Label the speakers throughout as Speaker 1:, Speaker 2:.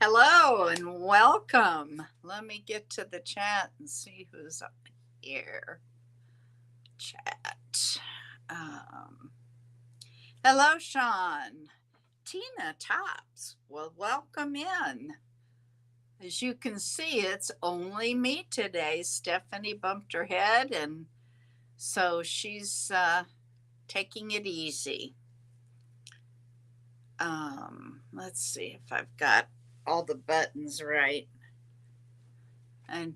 Speaker 1: Hello and welcome. Let me get to the chat and see who's up here. Chat. Um, hello, Sean. Tina Tops. Well, welcome in. As you can see, it's only me today. Stephanie bumped her head, and so she's taking it easy. Let's see if I've got all the buttons right. And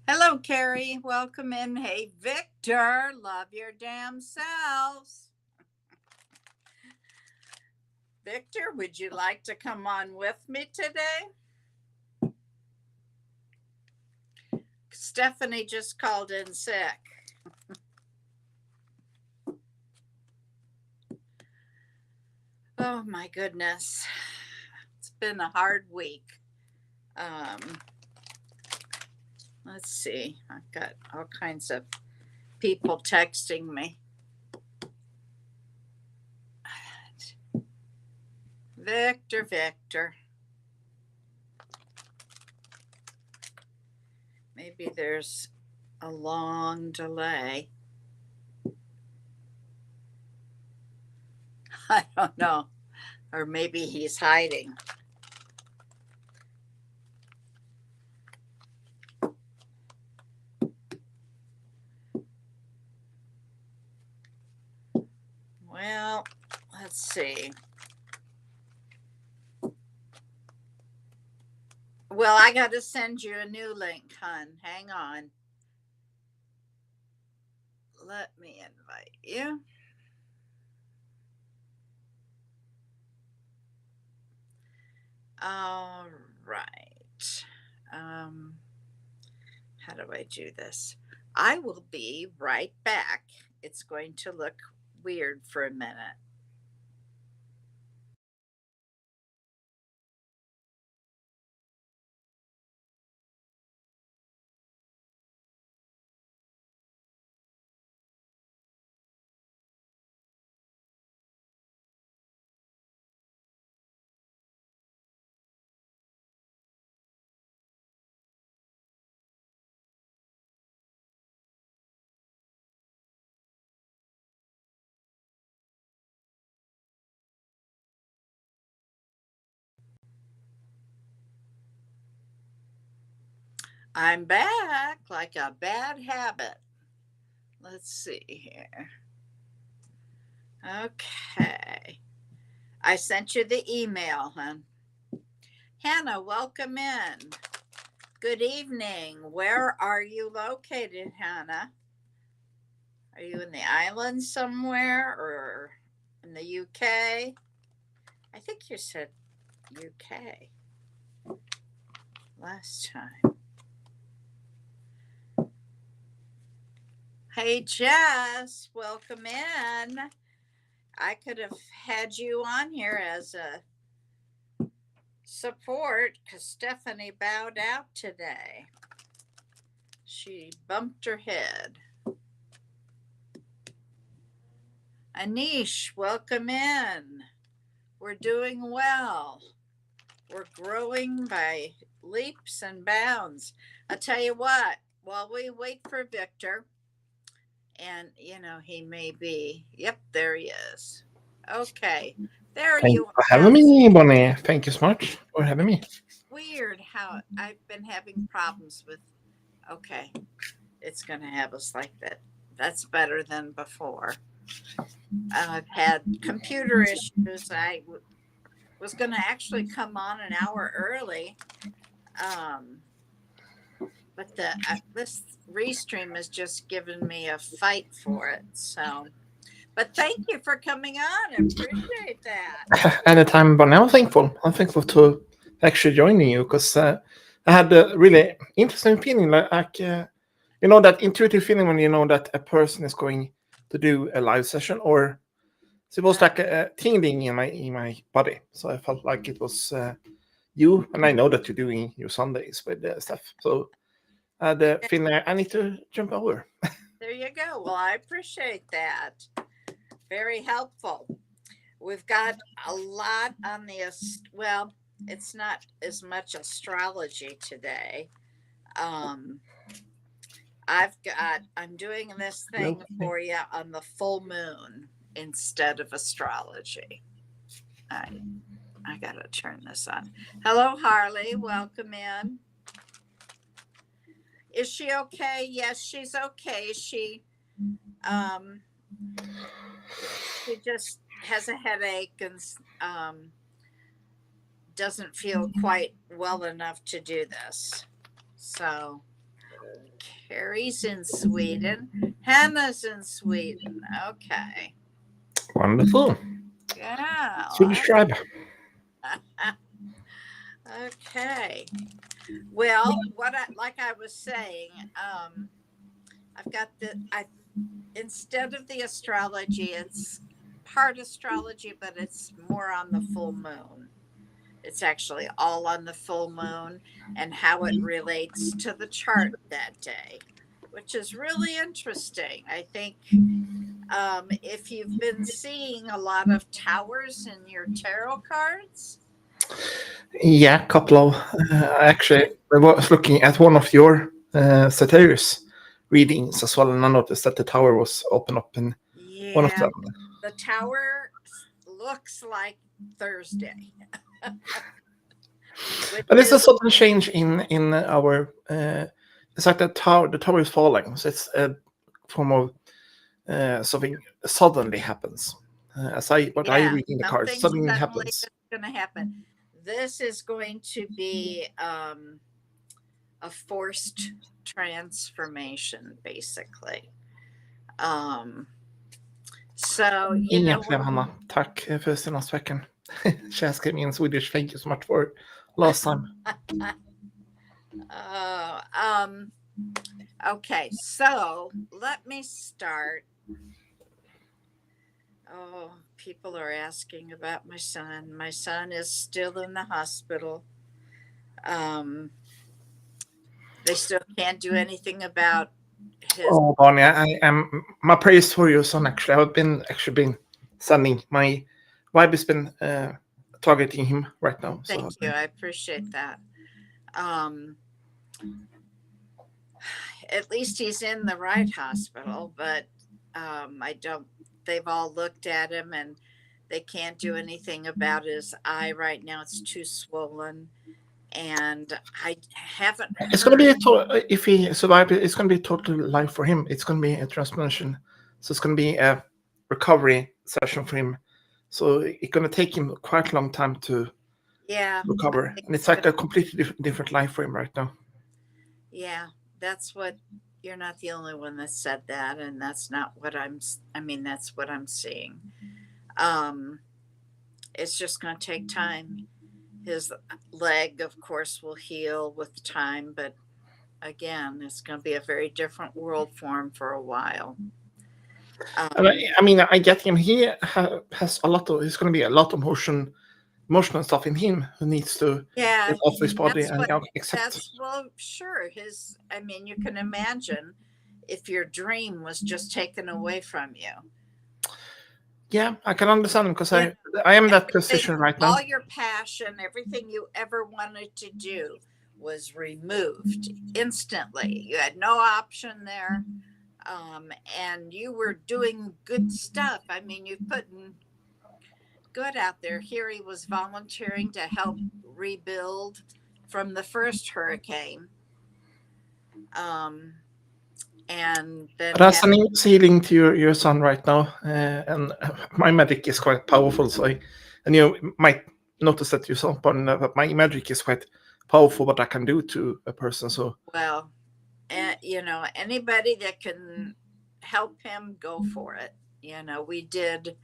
Speaker 1: hello, Carrie. Welcome in. Hey, Victor. Love your damn selves. Victor, would you like to come on with me today? Stephanie just called in sick. Oh my goodness. It's been a hard week. Let's see. I've got all kinds of people texting me. Victor. Maybe there's a long delay. I don't know. Or maybe he's hiding. Well, let's see. Well, I got to send you a new link, hon. Hang on. Let me invite you. All right. How do I do this? I will be right back. It's going to look weird for a minute. I'm back like a bad habit. Let's see here. Okay. I sent you the email, hon. Hannah, welcome in. Good evening. Where are you located, Hannah? Are you in the islands somewhere or in the UK? I think you said UK last time. Hey, Jess, welcome in. I could have had you on here as a support because Stephanie bowed out today. She bumped her head. Anish, welcome in. We're doing well. We're growing by leaps and bounds. I'll tell you what, while we wait for Victor, and he may be, yep, there he is. Okay, there
Speaker 2: Thank
Speaker 1: you
Speaker 2: you for
Speaker 1: are.
Speaker 2: having me, Bonnie. Thank you so much for having me.
Speaker 1: Weird how I've been having problems with, okay, it's going to have us like that. That's better than before. I've had computer issues. I was going to actually come on an hour early. But this Restream has just given me a fight for it. So, but thank you for coming on. I appreciate that.
Speaker 2: Anytime, Bonnie. I'm thankful. I'm thankful to actually joining you because I had a really interesting feeling, that intuitive feeling when you know that a person is going to do a live session, or so it was like a tingling in my body. So I felt like it was you, and I know that you're doing your Sundays with stuff. So the feeling I need to jump over.
Speaker 1: There you go. Well, I appreciate that. Very helpful. We've got a lot on this. Well, it's not as much astrology today. I'm doing this thing for you on the full moon instead of astrology. I gotta turn this on. Hello, Harley. Welcome in. Is she okay? Yes, she's okay. She just has a headache and doesn't feel quite well enough to do this. So Carrie's in Sweden. Hannah's in Sweden. Okay.
Speaker 2: Wonderful.
Speaker 1: Yeah.
Speaker 2: Swedish tribe.
Speaker 1: Okay. Well, like I was saying, I've got instead of the astrology, it's part astrology, but it's more on the full moon. It's actually all on the full moon and how it relates to the chart that day, which is really interesting. I think if you've been seeing a lot of towers in your tarot cards.
Speaker 2: Yeah, a couple of. Actually, I was looking at one of your Sagittarius readings as well, and I noticed that the tower was open up in one of them.
Speaker 1: The tower looks like Thursday.
Speaker 2: But it's a sudden change in our. It's like the tower is falling, so it's a form of something suddenly happens. I read in the cards, suddenly happens.
Speaker 1: Going to happen. This is going to be a forced transformation, basically. So
Speaker 2: Egentligen, Hanna, tack för senaste veckan. She asked me in Swedish, thank you so much for last time.
Speaker 1: Okay, so let me start. Oh, people are asking about my son. My son is still in the hospital. They still can't do anything about his.
Speaker 2: Oh, Bonnie, I am. My praise for your son. Actually, I've been sending my wife has been targeting him right now.
Speaker 1: Thank you. I appreciate that. At least he's in the right hospital, but they've all looked at him and they can't do anything about his eye right now. It's too swollen. And I haven't.
Speaker 2: It's going to be if he survives. It's going to be total life for him. It's going to be a transplantation, so it's going to be a recovery session for him. So it's going to take him quite a long time to recover, and it's like a completely different life for him right now.
Speaker 1: Yeah, that's what. You're not the only one that said that, and that's not what that's what I'm seeing. It's just going to take time. His leg, of course, will heal with time, but again, it's going to be a very different world for him for a while.
Speaker 2: I get him. He has a lot of. There's going to be a lot of emotional stuff in him who needs to get off his body and accept.
Speaker 1: Well, sure. You can imagine if your dream was just taken away from you.
Speaker 2: Yeah, I can understand him because I am in that position right now.
Speaker 1: All your passion, everything you ever wanted to do was removed instantly. You had no option there. And you were doing good stuff. You put good out there. Here he was volunteering to help rebuild from the first hurricane. And then
Speaker 2: that's an healing to your son right now, and my magic is quite powerful. So you might notice that yourself, but my magic is quite powerful. What I can do to a person. So
Speaker 1: anybody that can help him, go for it. We did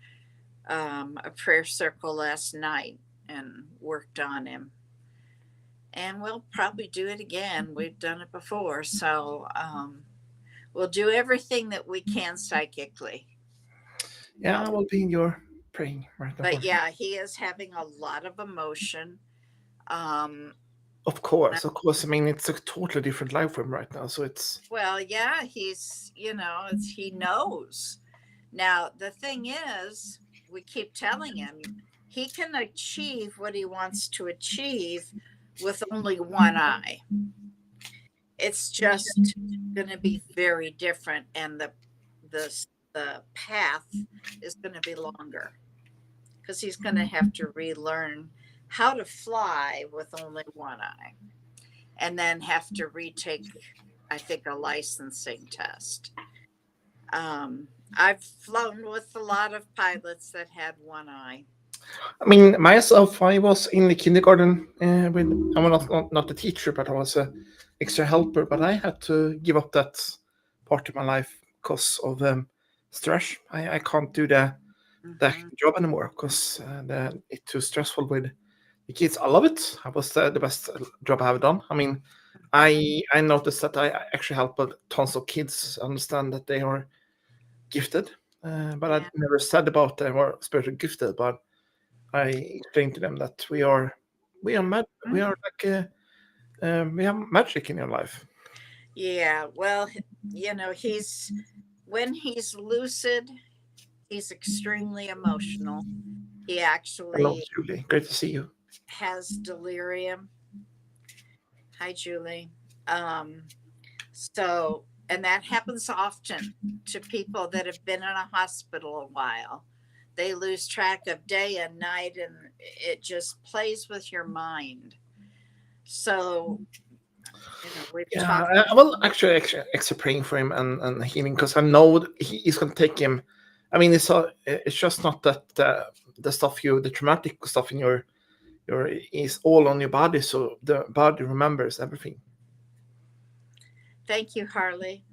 Speaker 1: a prayer circle last night and worked on him, and we'll probably do it again. We've done it before, so. We'll do everything that we can psychically.
Speaker 2: Yeah, I will be in your praying right now.
Speaker 1: But yeah, he is having a lot of emotion.
Speaker 2: Of course. It's a totally different life for him right now. So it's.
Speaker 1: Well, yeah, he's, he knows. Now, the thing is, we keep telling him he can achieve what he wants to achieve with only one eye. It's just going to be very different, and the path is going to be longer because he's going to have to relearn how to fly with only one eye, and then have to retake, I think, a licensing test. I've flown with a lot of pilots that had one eye.
Speaker 2: I mean, myself, I was in the kindergarten with, I was not a teacher, but I was a extra helper. But I had to give up that part of my life because of stress. I can't do the
Speaker 1: Mm-hmm.
Speaker 2: job anymore because it's too stressful with the kids. I love it. I was the best job I have done. I mean, I noticed that I actually helped tons of kids understand that they are gifted, but I
Speaker 1: Yeah.
Speaker 2: never said about they were spiritually gifted. But I explained to them that we are we
Speaker 1: Mm-hmm.
Speaker 2: are like we have magic in your life.
Speaker 1: Yeah. Well, when he's lucid, he's extremely emotional. He
Speaker 2: Hello,
Speaker 1: actually
Speaker 2: Julie. Great to see you.
Speaker 1: has delirium. Hi, Julie. Um, and that happens often to people that have been in a hospital a while. They lose track of day and night, and it just plays with your mind. So, we've
Speaker 2: Yeah,
Speaker 1: talked.
Speaker 2: I will actually extra praying for him and healing because I know he's going to take him. I mean, it's just not that the traumatic stuff in your is all on your body, so the body remembers everything.
Speaker 1: Thank you, Harley.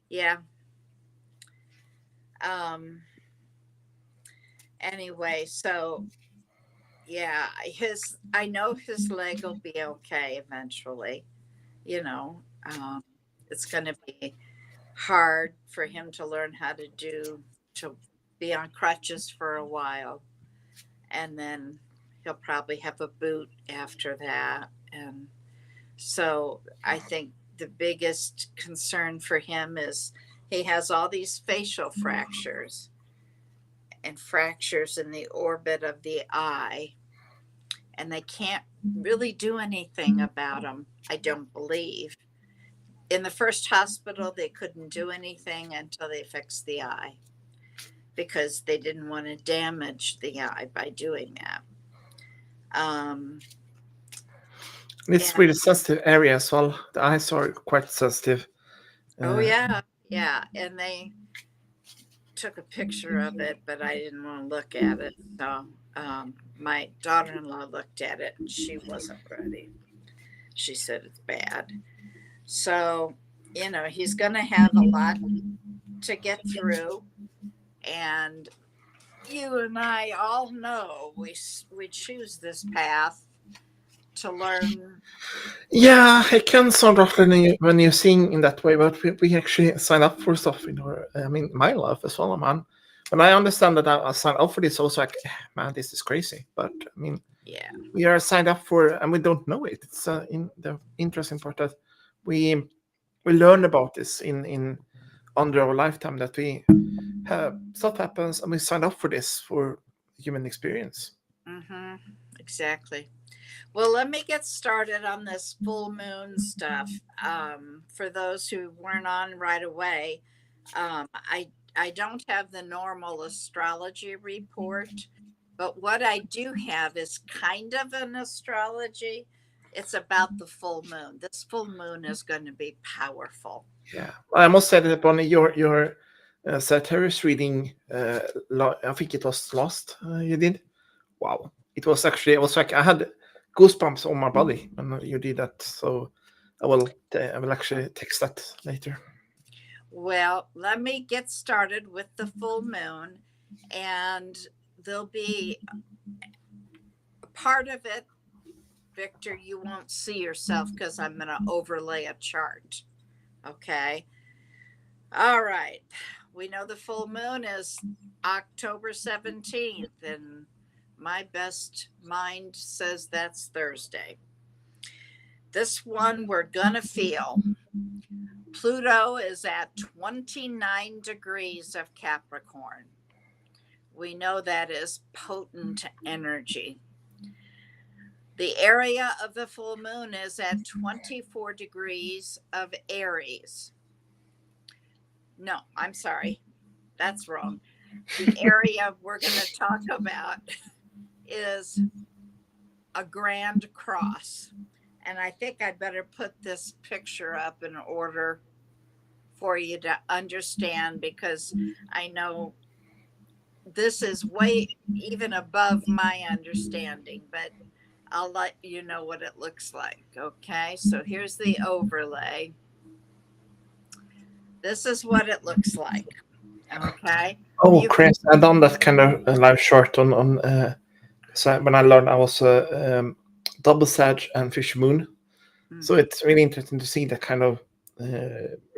Speaker 1: Yeah. Um, anyway, so yeah, I know his leg will be okay eventually. You know, it's going to be hard for him to learn how to be on crutches for a while, and then he'll probably have a boot after that. And so I think the biggest concern for him is he has all these facial fractures and fractures in the orbit of the eye, and they can't really do anything about them, I don't believe. In the first hospital, they couldn't do anything until they fixed the eye because they didn't want to damage the eye by doing that. Um,
Speaker 2: It's
Speaker 1: and
Speaker 2: really sensitive area as well. The eyes are quite sensitive.
Speaker 1: oh,
Speaker 2: Uh,
Speaker 1: yeah, yeah. And they took a picture of it, but I didn't want to look at it. So my daughter in law looked at it and she wasn't ready. She said it's bad. So, he's going to have a lot to get through. And you and I all know we choose this path to learn.
Speaker 2: yeah, it can sound rough when you sing in that way, but we actually sign up for stuff in our. I mean, my life as well, man. When I understand that I signed up for this, I was like, man, this is crazy. But I mean,
Speaker 1: Yeah.
Speaker 2: we are signed up for, and we don't know it. It's in the interesting part that we we learn about this in under our lifetime that we have stuff happens and we sign up for this for human experience.
Speaker 1: Mm-hmm. Exactly. Well, let me get started on this full moon stuff. For those who weren't on right away, I don't have the normal astrology report, but what I do have is kind of an astrology. It's about the full moon. This full moon is going to be powerful.
Speaker 2: Yeah, I must say that Bonnie, your Sagittarius reading, I think it was last you did. Wow, it was actually, it was like I had goosebumps on my body when you did that. So I will actually text that later.
Speaker 1: Well, let me get started with the full moon, and there'll be a part of it, Victor, you won't see yourself because I'm going to overlay a chart. Okay. All right. We know the full moon is October 17th, and my best mind says that's Thursday. This one we're going to feel. Pluto is at 29 degrees of Capricorn. We know that is potent energy. The area of the full moon is at 24 degrees of Aries. No, I'm sorry. That's wrong. The area we're going to talk about is a grand cross. And I think I better put this picture up in order for you to understand, because I know this is way even above my understanding, but I'll let you know what it looks like. Okay, so here's the overlay. This is what it looks like. Okay.
Speaker 2: Oh, Chris, I done that kind of live short on so when I learned I was double Sag and Fish Moon. So it's really interesting to see that kind of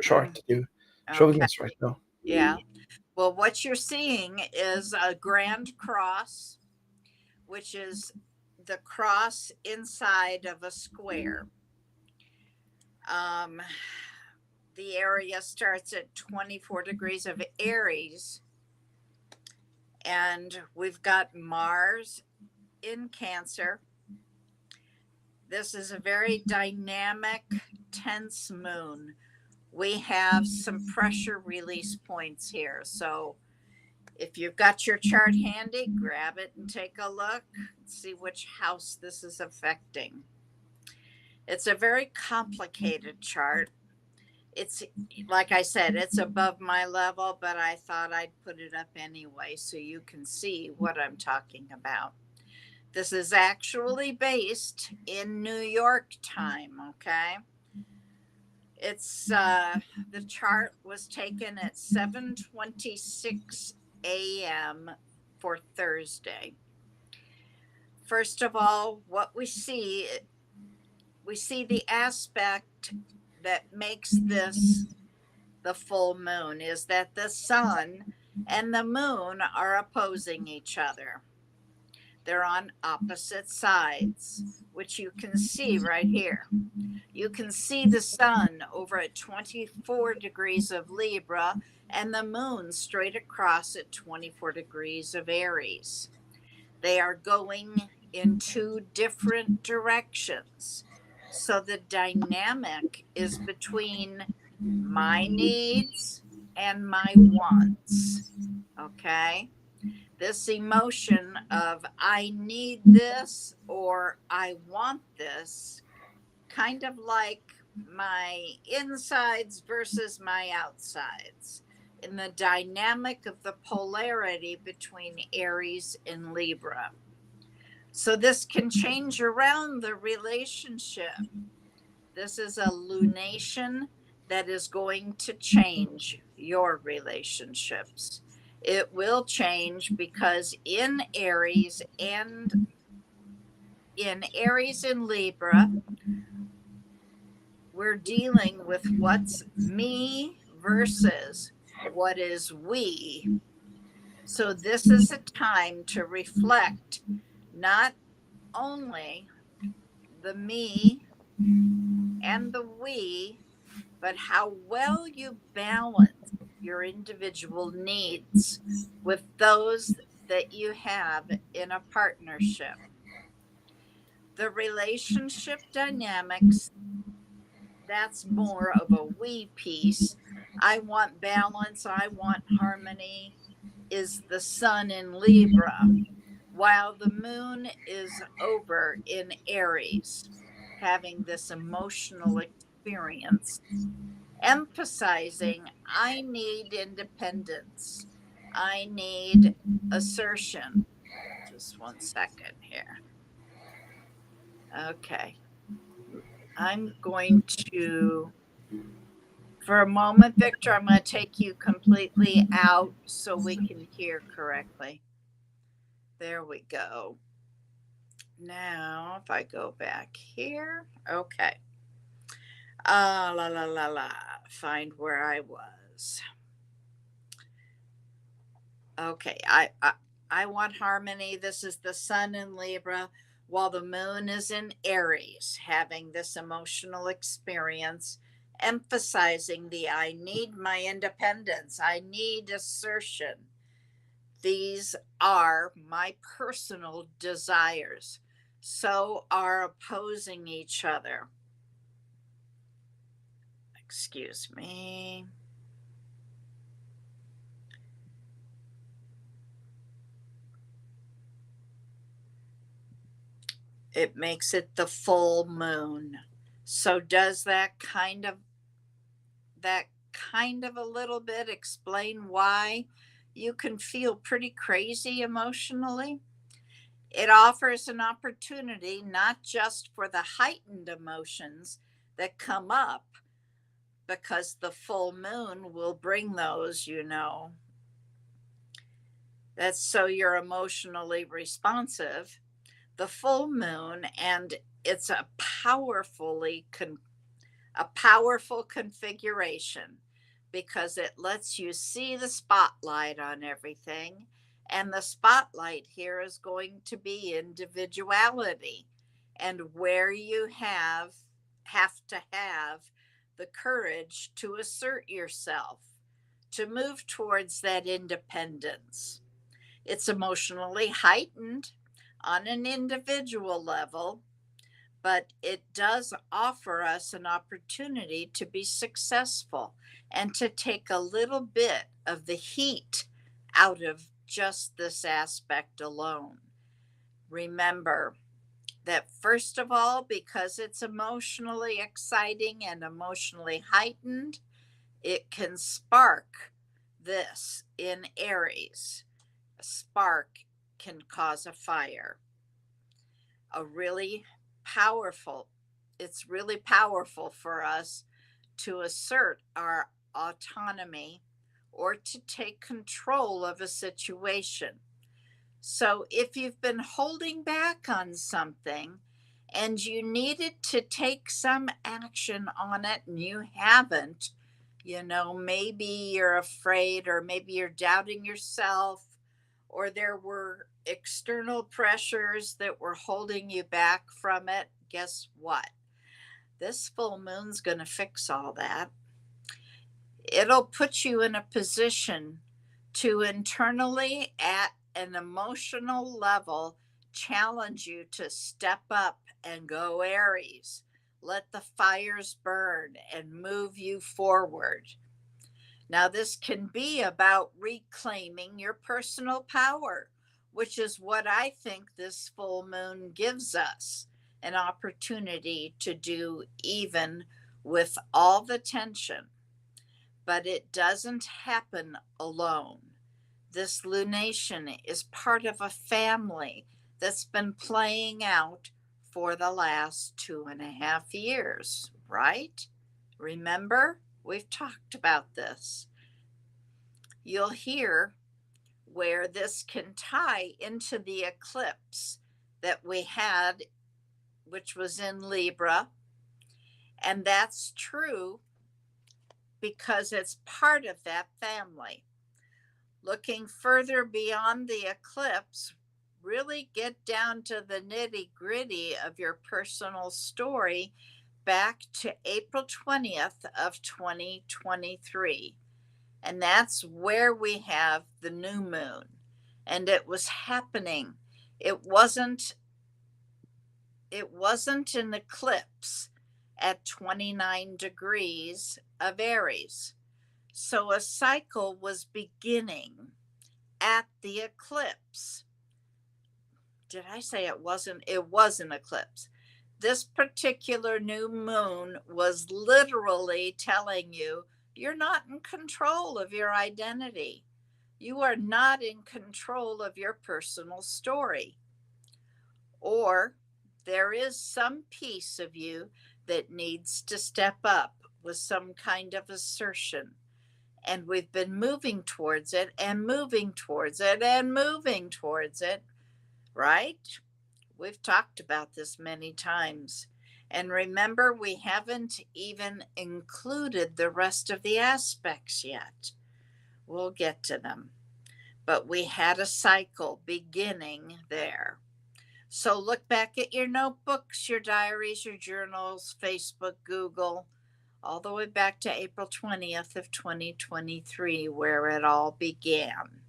Speaker 2: chart you showing us right now.
Speaker 1: Yeah. Well, what you're seeing is a grand cross, which is the cross inside of a square. The area starts at 24 degrees of Aries, and we've got Mars in Cancer. This is a very dynamic, tense moon. We have some pressure release points here. So if you've got your chart handy, grab it and take a look, see which house this is affecting. It's a very complicated chart. It's, like I said, it's above my level, but I thought I'd put it up anyway so you can see what I'm talking about. This is actually based in New York time, okay? It's the chart was taken at 7:26 a.m. for Thursday. First of all, what we see the aspect that makes this the full moon is that the sun and the moon are opposing each other. They're on opposite sides, which you can see right here. You can see the sun over at 24 degrees of Libra and the moon straight across at 24 degrees of Aries. They are going in two different directions. So the dynamic is between my needs and my wants. Okay? This emotion of I need this or I want this, kind of like my insides versus my outsides, in the dynamic of the polarity between Aries and Libra. So this can change around the relationship. This is a lunation that is going to change your relationships. It will change because in Aries and Libra, we're dealing with what's me versus what is we. So this is a time to reflect not only the me and the we, but how well you balance your individual needs with those that you have in a partnership. The relationship dynamics, that's more of a we piece. I want balance, I want harmony, is the sun in Libra, while the moon is over in Aries, having this emotional experience, emphasizing I need independence, I need assertion. Just 1 second here. Okay. I'm going to, for a moment, Victor, I'm going to take you completely out so we can hear correctly. There we go. Now, if I go back here, okay. Find where I was. Okay, I want harmony. This is the sun in Libra, while the moon is in Aries, having this emotional experience, emphasizing the I need my independence, I need assertion. These are my personal desires. So are opposing each other. Excuse me. It makes it the full moon. So does that kind of a little bit explain why you can feel pretty crazy emotionally? It offers an opportunity not just for the heightened emotions that come up, because the full moon will bring those, That's so you're emotionally responsive. The full moon, and it's a powerful configuration, because it lets you see the spotlight on everything. And the spotlight here is going to be individuality, and where you have to have the courage to assert yourself, to move towards that independence. It's emotionally heightened on an individual level, but it does offer us an opportunity to be successful and to take a little bit of the heat out of just this aspect alone. Remember that, first of all, because it's emotionally exciting and emotionally heightened, it can spark this in Aries. A spark can cause a fire. It's really powerful for us to assert our autonomy or to take control of a situation. So if you've been holding back on something and you needed to take some action on it and you haven't, maybe you're afraid, or maybe you're doubting yourself, or there were external pressures that were holding you back from it, guess what? This full moon's going to fix all that. It'll put you in a position to internally, at an emotional level, challenge you to step up and go Aries. Let the fires burn and move you forward. Now, this can be about reclaiming your personal power, which is what I think this full moon gives us an opportunity to do, even with all the tension. But it doesn't happen alone. This lunation is part of a family that's been playing out for the last 2.5 years, right? Remember? We've talked about this. You'll hear where this can tie into the eclipse that we had, which was in Libra. And that's true because it's part of that family. Looking further beyond the eclipse, really get down to the nitty gritty of your personal story back to April 20th of 2023. And that's where we have the new moon. And it was happening. It wasn't an eclipse at 29 degrees of Aries. So a cycle was beginning at the eclipse. Did I say it wasn't? It was an eclipse. This particular new moon was literally telling you you're not in control of your identity. You are not in control of your personal story. Or there is some piece of you that needs to step up with some kind of assertion. And we've been moving towards it and moving towards it and moving towards it, right? We've talked about this many times. And remember, we haven't even included the rest of the aspects yet. We'll get to them. But we had a cycle beginning there. So look back at your notebooks, your diaries, your journals, Facebook, Google, all the way back to April 20th of 2023, where it all began.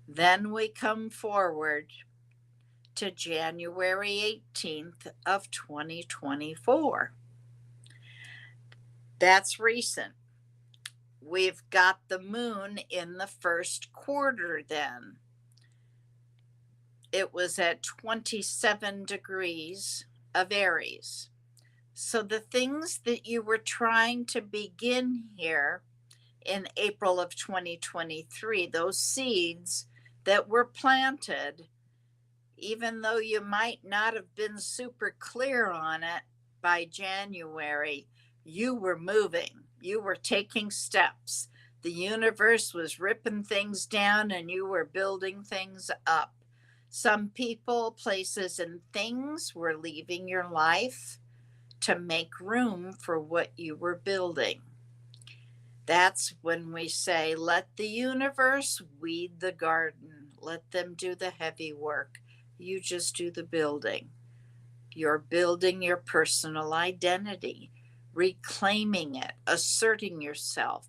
Speaker 1: Then we come forward to January 18th of 2024. That's recent. We've got the moon in the first quarter then. It was at 27 degrees of Aries. So the things that you were trying to begin here in April of 2023, those seeds that were planted, even though you might not have been super clear on it by January, you were moving, you were taking steps. The universe was ripping things down and you were building things up. Some people, places, and things were leaving your life to make room for what you were building. That's when we say, let the universe weed the garden. Let them do the heavy work. You just do the building. You're building your personal identity, reclaiming it, asserting yourself,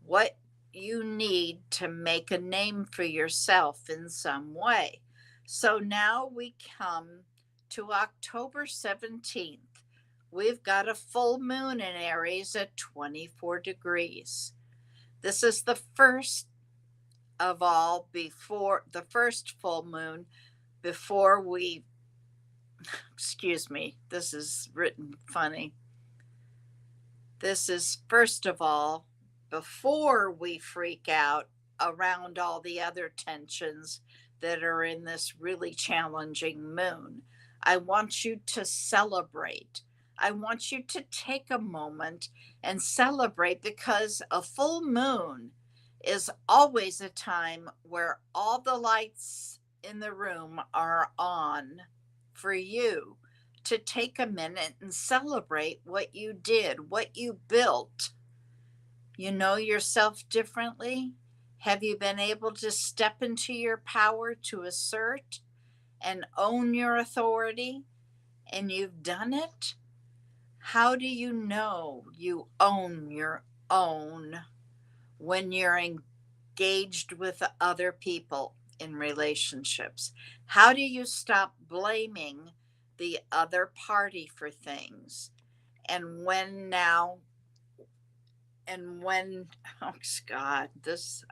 Speaker 1: what you need to make a name for yourself in some way. So now we come to October 17th. We've got a full moon in Aries at 24 degrees. This is the first of all before the first full moon before we, excuse me, this is written funny. This is first of all before we freak out around all the other tensions that are in this really challenging moon. I want you to celebrate. I want you to take a moment and celebrate, because a full moon is always a time where all the lights in the room are on for you to take a minute and celebrate what you did, what you built. You know yourself differently? Have you been able to step into your power to assert and own your authority? And you've done it? How do you know you own your own when you're engaged with other people in relationships? How do you stop blaming the other party for things? And when now, oh God,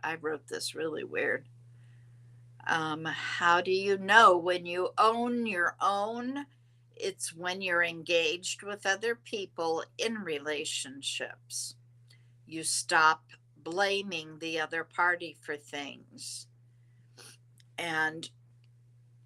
Speaker 1: I wrote this really weird. How do you know when you own your own? It's when you're engaged with other people in relationships. You stop blaming the other party for things. And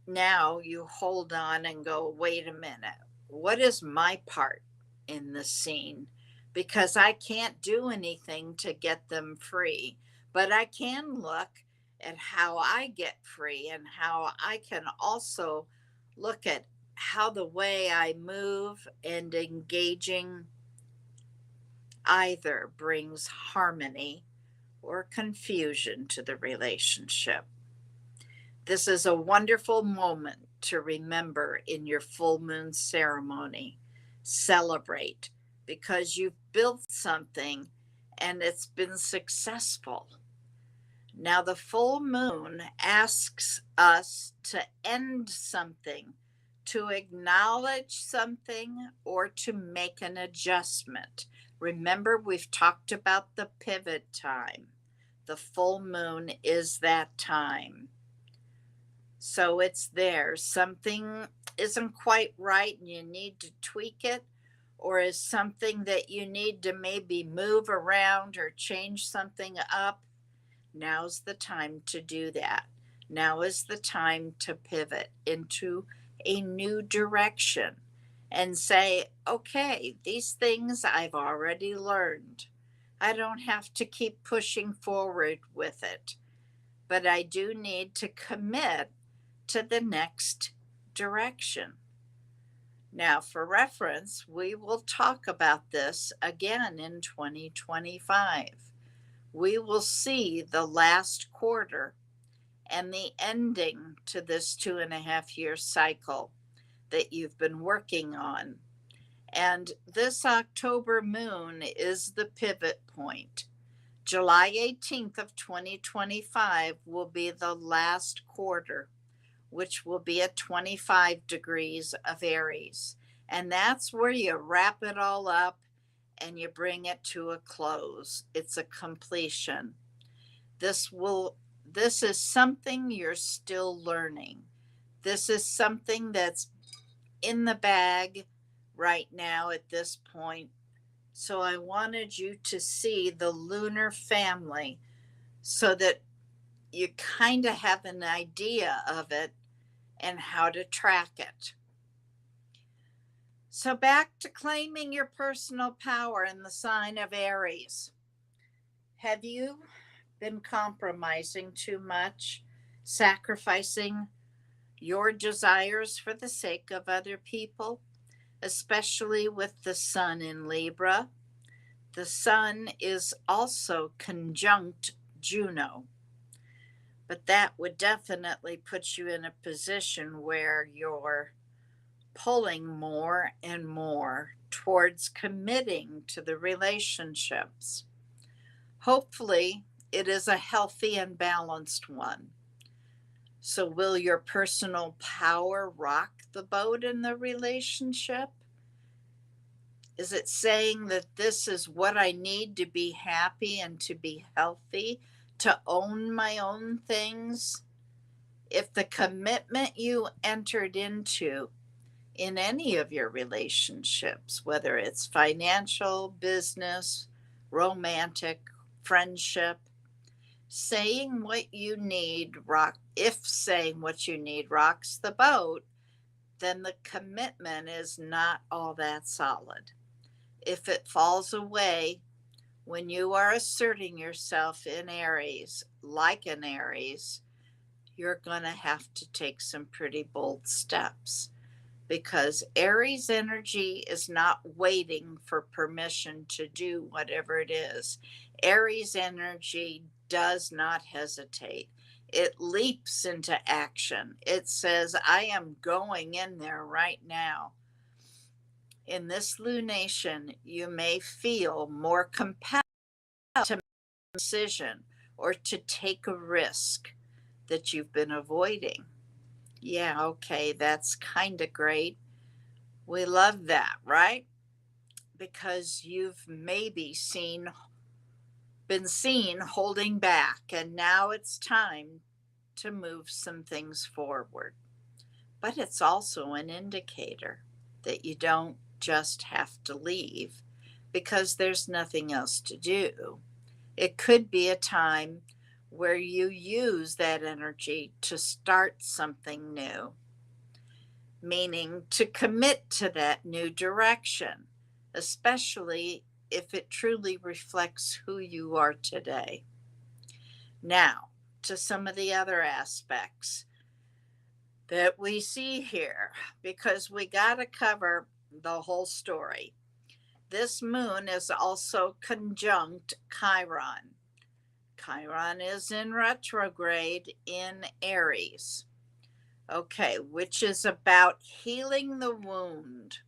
Speaker 1: now you hold on and go, wait a minute, what is my part in the scene? Because I can't do anything to get them free, but I can look at how I get free and how I can also look at how the way I move and engaging either brings harmony or confusion to the relationship. This is a wonderful moment to remember in your full moon ceremony. Celebrate because you've built something and it's been successful. Now, the full moon asks us to end something, to acknowledge something, or to make an adjustment. Remember, we've talked about the pivot time. The full moon is that time. So it's there. Something isn't quite right and you need to tweak it, or is something that you need to maybe move around or change something up. Now's the time to do that. Now is the time to pivot into a new direction and say, okay, these things I've already learned. I don't have to keep pushing forward with it, but I do need to commit to the next direction. Now, for reference, we will talk about this again in 2025. We will see the last quarter and the ending to this 2.5 year cycle that you've been working on. And this October moon is the pivot point. July 18th of 2025 will be the last quarter, which will be at 25 degrees of Aries. And that's where you wrap it all up and you bring it to a close. It's a completion. This is something you're still learning. This is something that's in the bag right now at this point. So I wanted you to see the lunar family so that you kind of have an idea of it and how to track it. So back to claiming your personal power in the sign of Aries. Have you been compromising too much, sacrificing your desires for the sake of other people, especially with the sun in Libra? The sun is also conjunct Juno, but that would definitely put you in a position where you're pulling more and more towards committing to the relationships. Hopefully, it is a healthy and balanced one. So, will your personal power rock the boat in the relationship? Is it saying that this is what I need to be happy and to be healthy, to own my own things? If the commitment you entered into in any of your relationships, whether it's financial, business, romantic, friendship, saying what you need if saying what you need rocks the boat, then the commitment is not all that solid. If it falls away when you are asserting yourself in Aries, like an Aries, you're going to have to take some pretty bold steps, because Aries energy is not waiting for permission to do whatever it is. Aries energy does not hesitate. It leaps into action. It says, I am going in there right now. In this lunation, you may feel more compelled to make a decision or to take a risk that you've been avoiding. Yeah, okay, that's kind of great. We love that, right? Because you've maybe been seen holding back, and now it's time to move some things forward. But it's also an indicator that you don't just have to leave because there's nothing else to do. It could be a time where you use that energy to start something new, meaning to commit to that new direction, especially if it truly reflects who you are today. Now, to some of the other aspects that we see here, because we got to cover the whole story. This moon is also conjunct Chiron. Chiron is in retrograde in Aries. Okay, which is about healing the wound.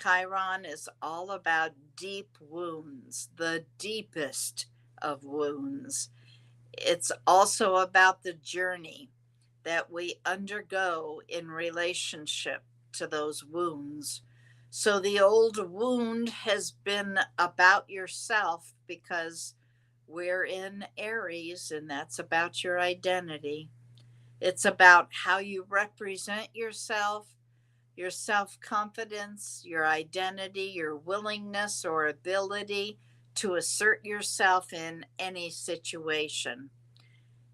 Speaker 1: Chiron is all about deep wounds, the deepest of wounds. It's also about the journey that we undergo in relationship to those wounds. So the old wound has been about yourself because we're in Aries, and that's about your identity. It's about how you represent yourself, your self-confidence, your identity, your willingness or ability to assert yourself in any situation.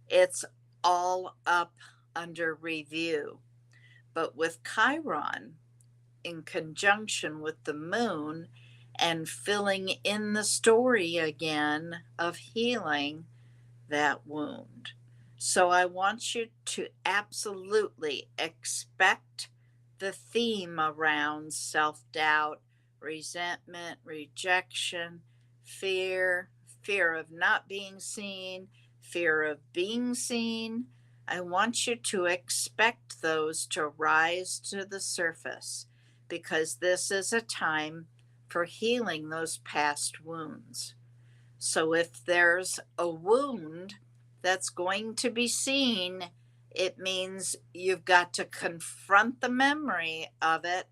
Speaker 1: It's all up under review. But with Chiron in conjunction with the moon and filling in the story again of healing that wound. So I want you to absolutely expect the theme around self-doubt, resentment, rejection, fear of not being seen, fear of being seen. I want you to expect those to rise to the surface, because this is a time for healing those past wounds. So if there's a wound that's going to be seen, it means you've got to confront the memory of it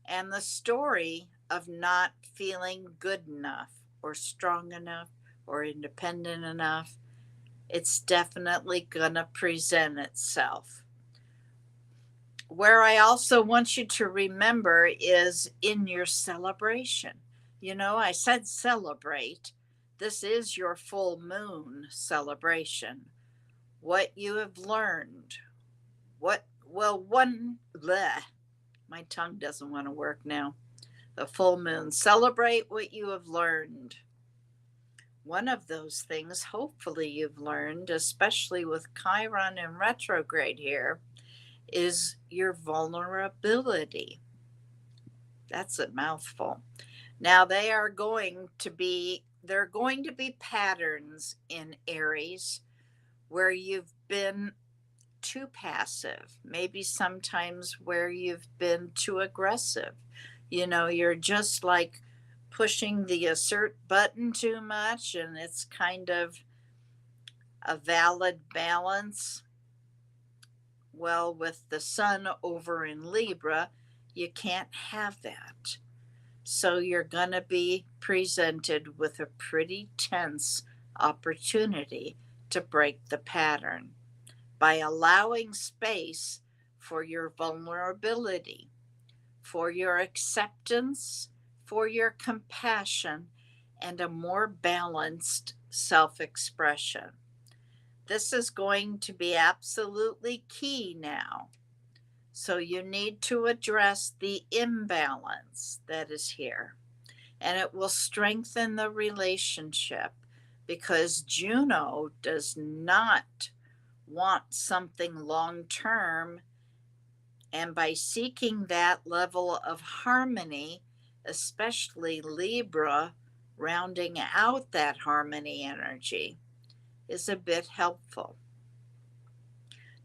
Speaker 1: and the story of not feeling good enough or strong enough or independent enough. It's definitely going to present itself. Where I also want you to remember is in your celebration. I said celebrate. This is your full moon celebration. What you have learned. My tongue doesn't want to work now. The full moon. Celebrate what you have learned. One of those things, hopefully, you've learned, especially with Chiron in retrograde here, is your vulnerability. That's a mouthful. Now there are going to be patterns in Aries where you've been too passive, maybe sometimes where you've been too aggressive. You're just like pushing the assert button too much, and it's kind of a valid balance. Well, with the sun over in Libra, you can't have that. So you're going to be presented with a pretty tense opportunity to break the pattern by allowing space for your vulnerability, for your acceptance, for your compassion, and a more balanced self expression. This is going to be absolutely key now. So you need to address the imbalance that is here, and it will strengthen the relationship because Juno does not want something long term. And by seeking that level of harmony, especially Libra, rounding out that harmony energy is a bit helpful.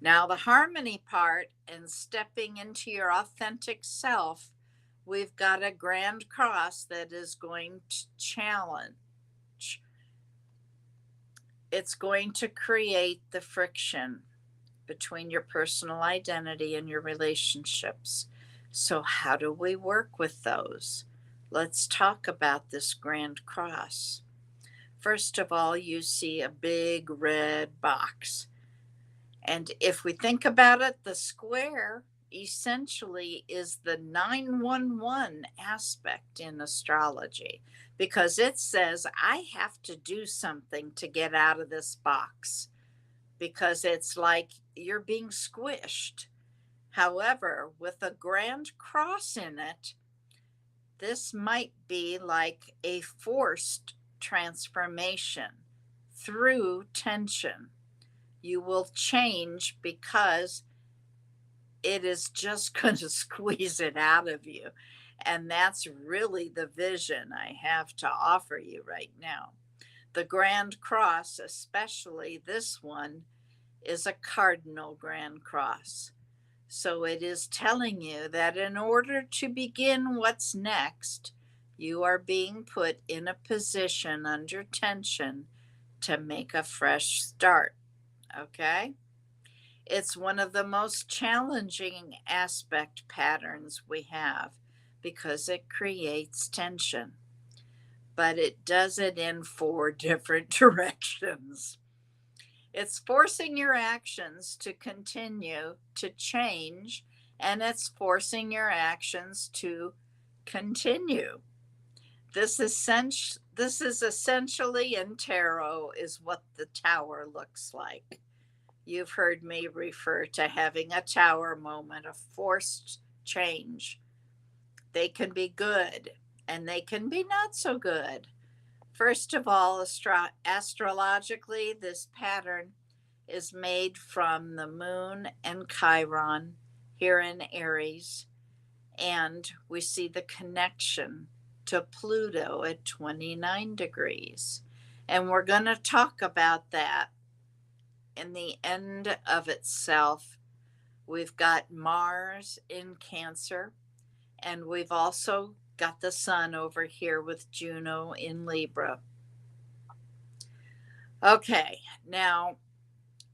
Speaker 1: Now, the harmony part and stepping into your authentic self, we've got a grand cross that is going to challenge. It's going to create the friction between your personal identity and your relationships. So, how do we work with those? Let's talk about this grand cross. First of all, you see a big red box. And if we think about it, the square essentially is the 911 aspect in astrology because it says, I have to do something to get out of this box because it's like you're being squished. However, with a grand cross in it, this might be like a forced transformation through tension. You will change because it is just going to squeeze it out of you. And that's really the vision I have to offer you right now. The Grand Cross, especially this one, is a cardinal Grand Cross. So it is telling you that in order to begin what's next, you are being put in a position under tension to make a fresh start. Okay? It's one of the most challenging aspect patterns we have because it creates tension, but it does it in 4 different directions. It's forcing your actions to continue to change, and it's forcing your actions to continue. This is essentially in tarot is what the tower looks like. You've heard me refer to having a tower moment, a forced change. They can be good and they can be not so good. First of all, astrologically, this pattern is made from the moon and Chiron here in Aries, and we see the connection to Pluto at 29 degrees. And we're going to talk about that in the end of itself. We've got Mars in Cancer, and we've also got the sun over here with Juno in Libra. Okay, now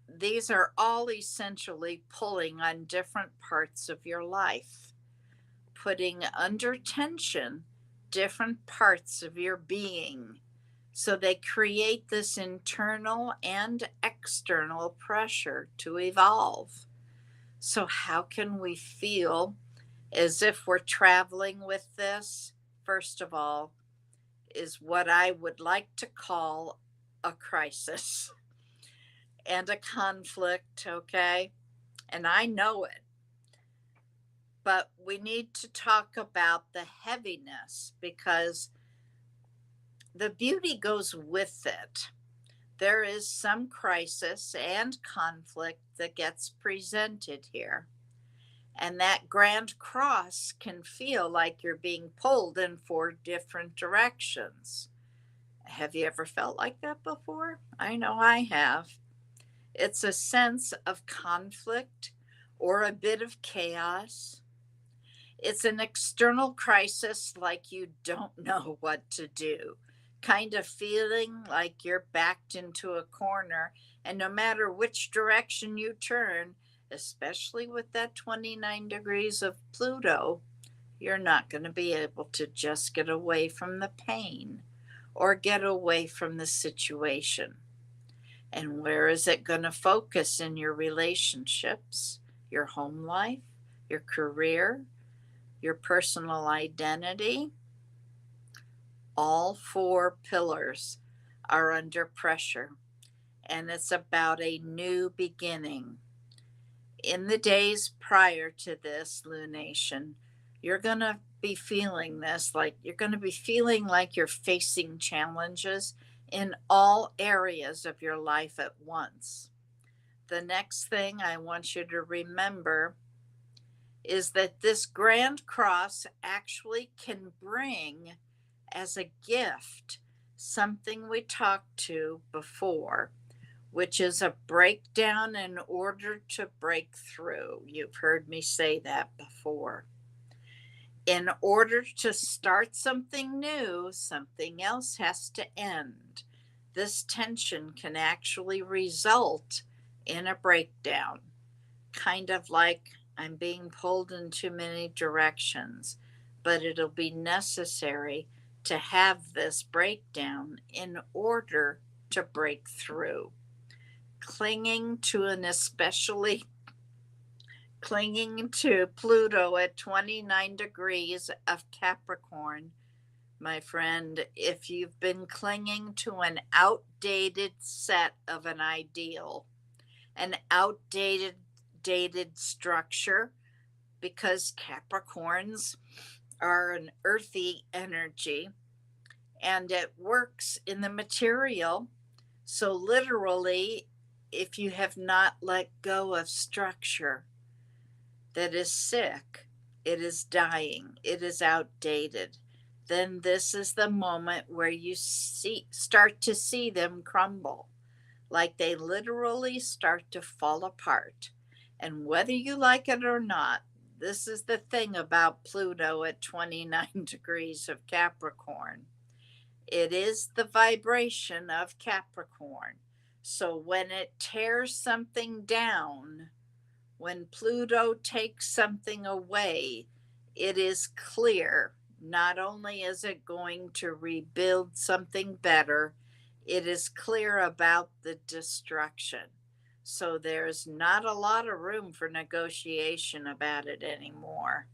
Speaker 1: these are all essentially pulling on different parts of your life, putting under tension different parts of your being. So they create this internal and external pressure to evolve. So, how can we feel as if we're traveling with this? First of all, is what I would like to call a crisis and a conflict, okay? And I know it, but we need to talk about the heaviness because the beauty goes with it. There is some crisis and conflict that gets presented here. And that grand cross can feel like you're being pulled in four different directions. Have you ever felt like that before? I know I have. It's a sense of conflict or a bit of chaos. It's an external crisis like you don't know what to do, kind of feeling like you're backed into a corner, and no matter which direction you turn, especially with that 29 degrees of Pluto, you're not going to be able to just get away from the pain or get away from the situation. And where is it going to focus in your relationships, your home life, your career, your personal identity? All four pillars are under pressure, and it's about a new beginning. In the days prior to this lunation, you're going to be feeling this, like you're going to be feeling like you're facing challenges in all areas of your life at once. The next thing I want you to remember is that this grand cross actually can bring as a gift something we talked to before, which is a breakdown in order to break through. You've heard me say that before. In order to start something new, something else has to end. This tension can actually result in a breakdown, kind of like I'm being pulled in too many directions, but it'll be necessary to have this breakdown in order to break through. Clinging to an especially clinging to Pluto at 29 degrees of Capricorn, my friend, if you've been clinging to an outdated set of an ideal, an outdated dated structure, because Capricorns are an earthy energy and it works in the material. So, literally, if you have not let go of structure that is sick, it is dying, it is outdated, then this is the moment where you start to see them crumble, like they literally start to fall apart. And whether you like it or not, this is the thing about Pluto at 29 degrees of Capricorn. It is the vibration of Capricorn. So when it tears something down, when Pluto takes something away, it is clear. Not only is it going to rebuild something better, it is clear about the destruction. So there's not a lot of room for negotiation about it anymore.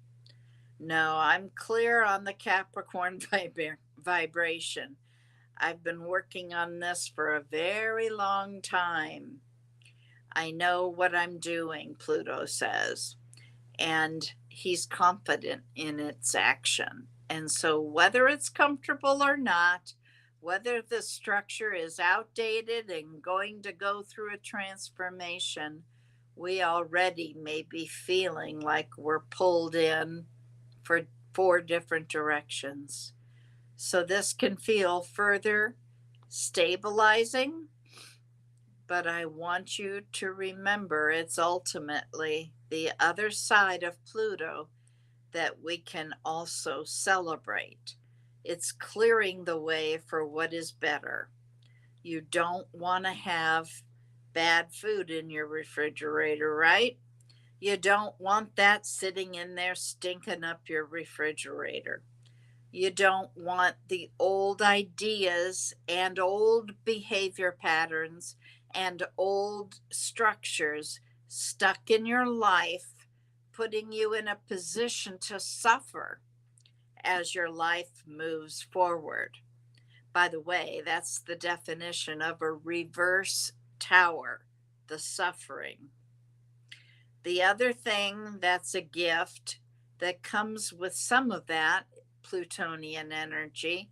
Speaker 1: No, I'm clear on the Capricorn vibration. I've been working on this for a very long time. I know what I'm doing, Pluto says, and he's confident in its action. And so, whether it's comfortable or not, whether the structure is outdated and going to go through a transformation, we already may be feeling like we're pulled in for four different directions. So, this can feel further stabilizing, but I want you to remember it's ultimately the other side of Pluto that we can also celebrate. It's clearing the way for what is better. You don't want to have bad food in your refrigerator, right? You don't want that sitting in there stinking up your refrigerator. You don't want the old ideas and old behavior patterns and old structures stuck in your life, putting you in a position to suffer as your life moves forward. By the way, that's the definition of a reverse tower, the suffering. The other thing that's a gift that comes with some of that Plutonian energy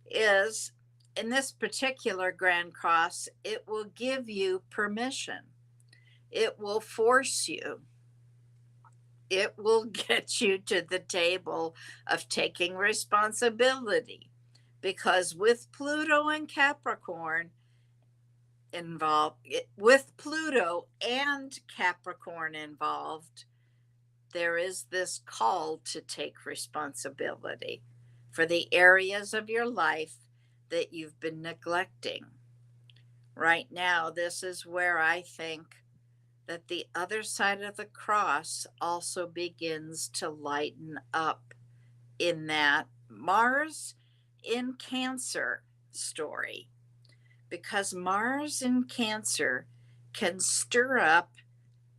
Speaker 1: is, in this particular Grand Cross, it will give you permission. It will force you. It will get you to the table of taking responsibility. Because with Pluto and Capricorn involved, with Pluto and Capricorn involved, there is this call to take responsibility for the areas of your life that you've been neglecting. Right now, this is where I think that the other side of the cross also begins to lighten up in that Mars in Cancer story. Because Mars in Cancer can stir up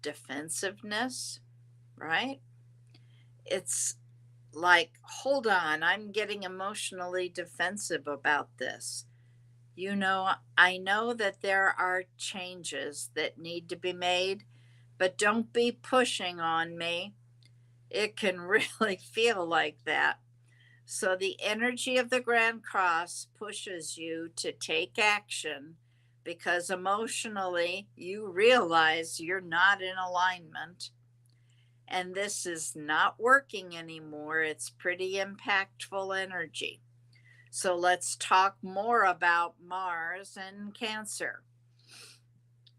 Speaker 1: defensiveness, right? It's like, hold on, I'm getting emotionally defensive about this. I know that there are changes that need to be made, but don't be pushing on me. It can really feel like that. So, the energy of the Grand Cross pushes you to take action because emotionally you realize you're not in alignment and this is not working anymore. It's pretty impactful energy. So let's talk more about Mars and Cancer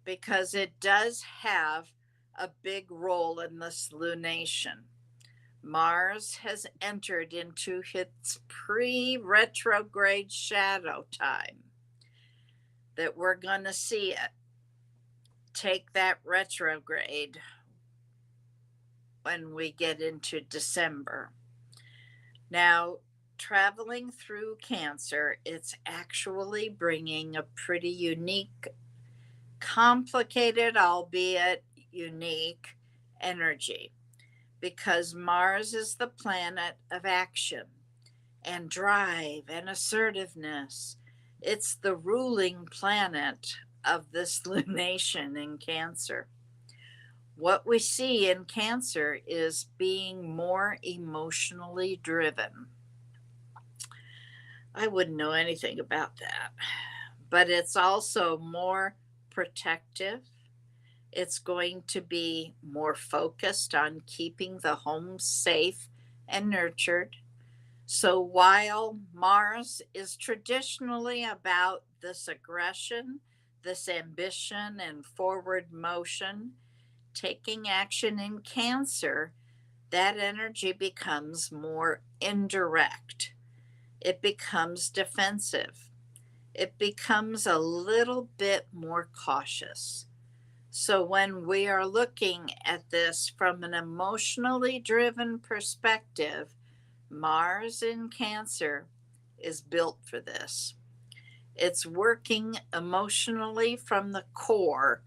Speaker 1: because it does have a big role in this lunation. Mars has entered into its pre-retrograde shadow time that we're going to see it take that retrograde when we get into December. Now, traveling through Cancer, it's actually bringing a pretty unique, complicated, albeit unique energy because Mars is the planet of action and drive and assertiveness. It's the ruling planet of this lunation in Cancer. What we see in Cancer is being more emotionally driven. I wouldn't know anything about that, but it's also more protective. It's going to be more focused on keeping the home safe and nurtured. So while Mars is traditionally about this aggression, this ambition, and forward motion, taking action in Cancer, that energy becomes more indirect. It becomes defensive. It becomes a little bit more cautious. So when we are looking at this from an emotionally driven perspective, Mars in Cancer is built for this. It's working emotionally from the core,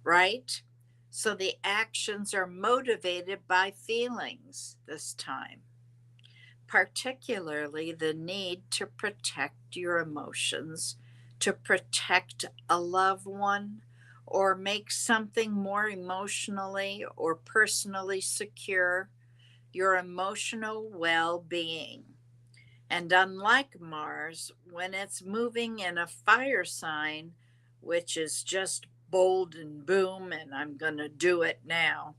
Speaker 1: right? So the actions are motivated by feelings this time, particularly the need to protect your emotions, to protect a loved one, or make something more emotionally or personally secure, your emotional well being. And unlike Mars, when it's moving in a fire sign, which is just bold and boom, and I'm going to do it now,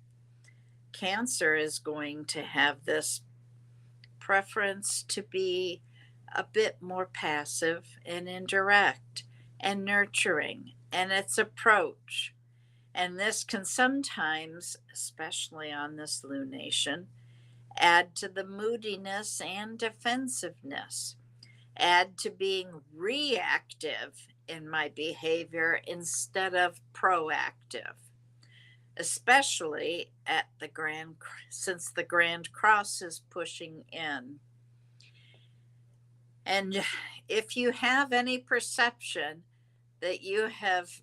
Speaker 1: Cancer is going to have this preference to be a bit more passive and indirect and nurturing in its approach. And this can sometimes, especially on this lunation, add to the moodiness and defensiveness. Add to being reactive in my behavior instead of proactive, especially at the grand, since the Grand Cross is pushing in. And if you have any perception that you have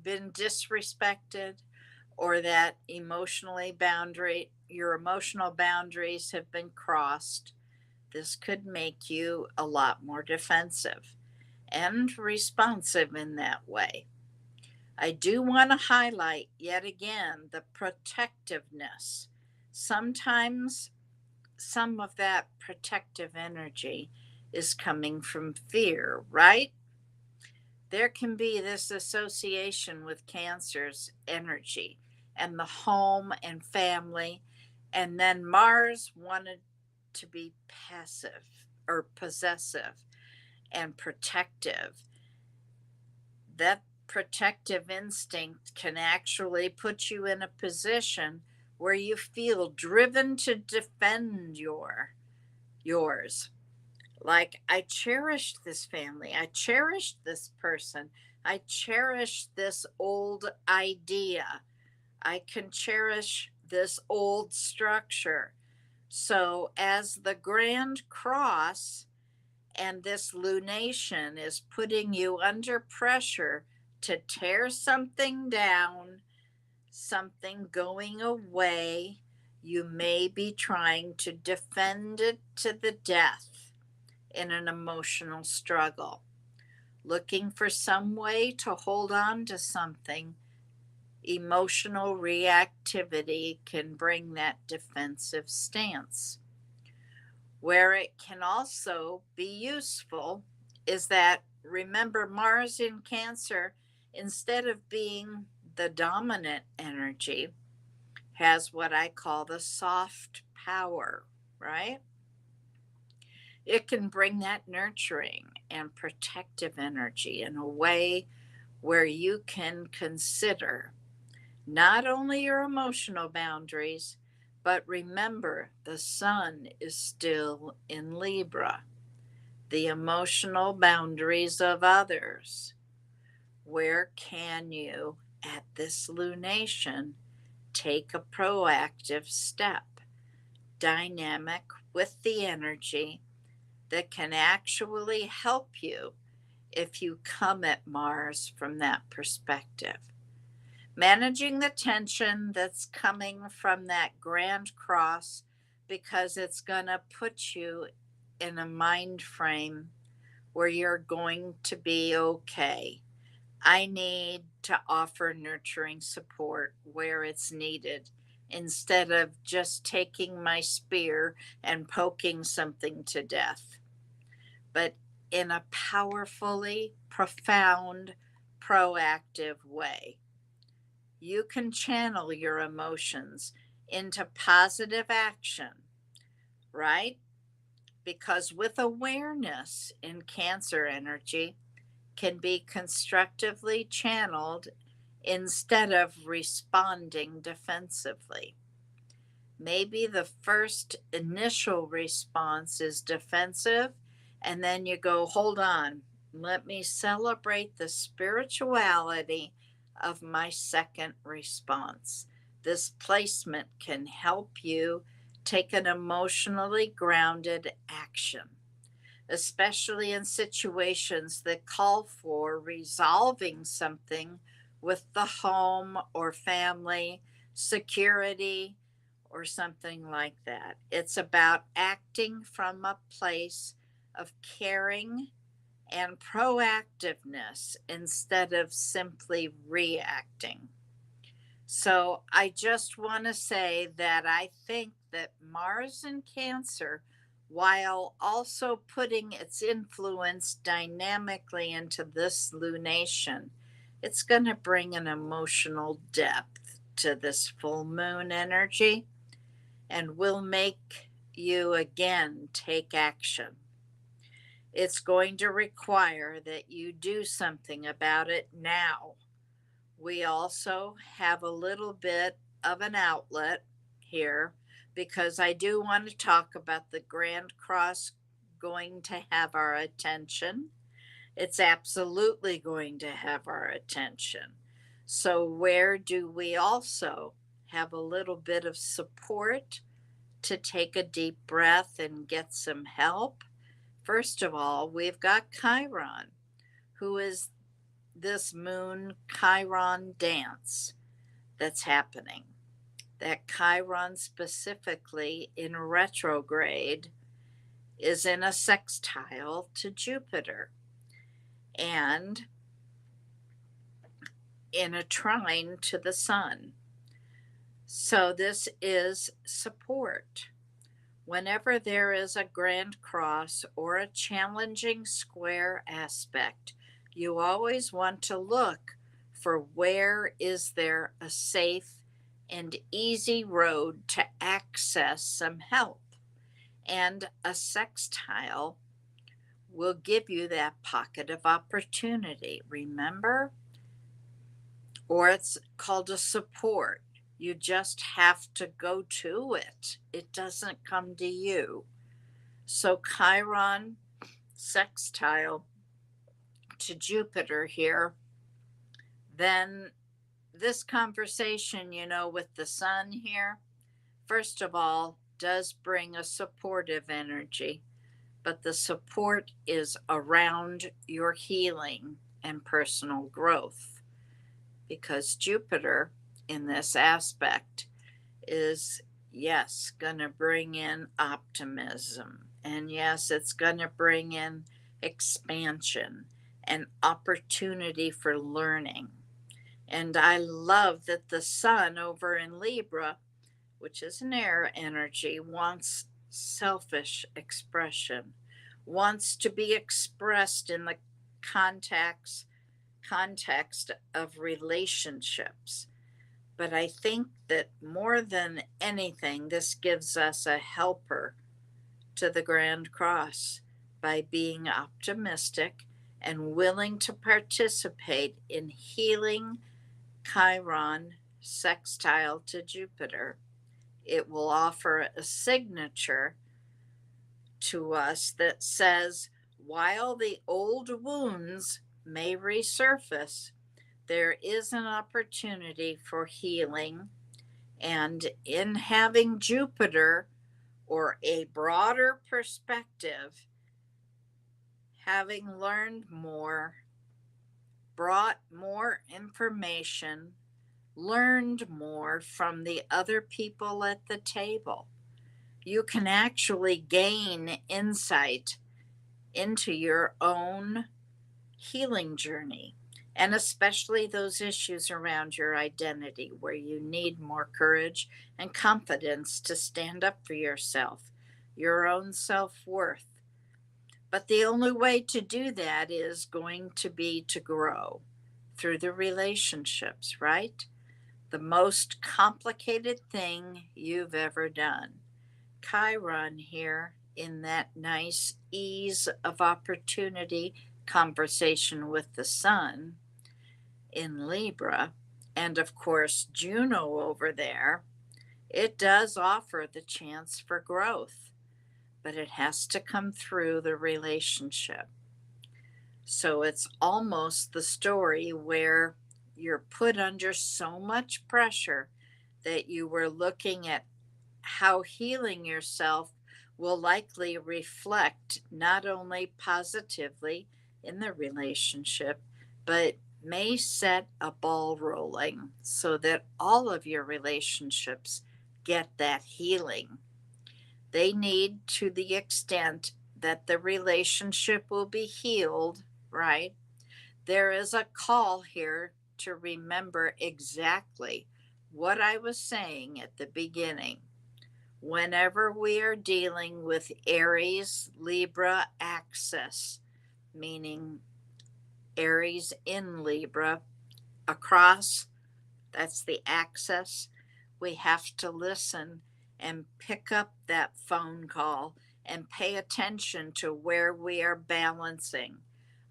Speaker 1: been disrespected or that your emotional boundaries have been crossed, this could make you a lot more defensive and responsive in that way. I do want to highlight yet again the protectiveness. Sometimes some of that protective energy is coming from fear, right? There can be this association with Cancer's energy and the home and family. And then Mars wanted to be passive or possessive and protective. That protective instinct can actually put you in a position where you feel driven to defend yours. Like, I cherished this family, I cherished this person, I cherished this old idea, I can cherish this old structure. So as the Grand Cross and this lunation is putting you under pressure to tear something down, something going away, you may be trying to defend it to the death in an emotional struggle, looking for some way to hold on to something. Emotional reactivity can bring that defensive stance. Where it can also be useful is that, remember, Mars in Cancer, instead of being the dominant energy, has what I call the soft power, right? It can bring that nurturing and protective energy in a way where you can consider not only your emotional boundaries, but remember the sun is still in Libra, the emotional boundaries of others. Where can you, at this lunation, take a proactive step, dynamic with the energy, that can actually help you if you come at Mars from that perspective? Managing the tension that's coming from that Grand Cross, because it's going to put you in a mind frame where you're going to be okay. I need to offer nurturing support where it's needed instead of just taking my spear and poking something to death, but in a powerfully profound, proactive way. You can channel your emotions into positive action, right? Because with awareness in Cancer energy can be constructively channeled instead of responding defensively. Maybe the first initial response is defensive, and then you go, hold on, let me celebrate the spirituality of my second response. This placement can help you take an emotionally grounded action, especially in situations that call for resolving something with the home or family, security, or something like that. It's about acting from a place of caring and proactiveness instead of simply reacting. So I just want to say that I think that Mars in Cancer, while also putting its influence dynamically into this lunation, it's going to bring an emotional depth to this full moon energy and will make you again take action. It's going to require that you do something about it now. We also have a little bit of an outlet here because I do want to talk about the Grand Cross going to have our attention. It's absolutely going to have our attention. So, where do we also have a little bit of support to take a deep breath and get some help? First of all, we've got Chiron, who is this moon Chiron dance that's happening. That Chiron, specifically in retrograde, is in a sextile to Jupiter and in a trine to the sun. So, this is support. Whenever there is a grand cross or a challenging square aspect, you always want to look for where is there a safe and easy road to access some help. And a sextile will give you that pocket of opportunity, remember? Or it's called a support. You just have to go to it. It doesn't come to you. So Chiron sextile to Jupiter here, then this conversation, with the sun here, first of all, does bring a supportive energy, but the support is around your healing and personal growth because Jupiter in this aspect is, yes, going to bring in optimism. And yes, it's going to bring in expansion and opportunity for learning. And I love that the sun over in Libra, which is an air energy, wants selfish expression, wants to be expressed in the context of relationships. But I think that more than anything, this gives us a helper to the Grand Cross by being optimistic and willing to participate in healing Chiron sextile to Jupiter. It will offer a signature to us that says, while the old wounds may resurface, there is an opportunity for healing. And in having Jupiter, or a broader perspective, having learned more, brought more information, learned more from the other people at the table, you can actually gain insight into your own healing journey, and especially those issues around your identity where you need more courage and confidence to stand up for yourself, your own self-worth. But the only way to do that is going to be to grow through the relationships, right? The most complicated thing you've ever done. Chiron here in that nice ease of opportunity conversation with the sun in Libra, and of course Juno over there, it does offer the chance for growth, but it has to come through the relationship. So it's almost the story where you're put under so much pressure that you were looking at how healing yourself will likely reflect not only positively in the relationship, but may set a ball rolling so that all of your relationships get that healing. They need, to the extent that the relationship will be healed, right? There is a call here to remember exactly what I was saying at the beginning. Whenever we are dealing with Aries Libra axis, meaning Aries in Libra, across, that's the axis, we have to listen and pick up that phone call and pay attention to where we are balancing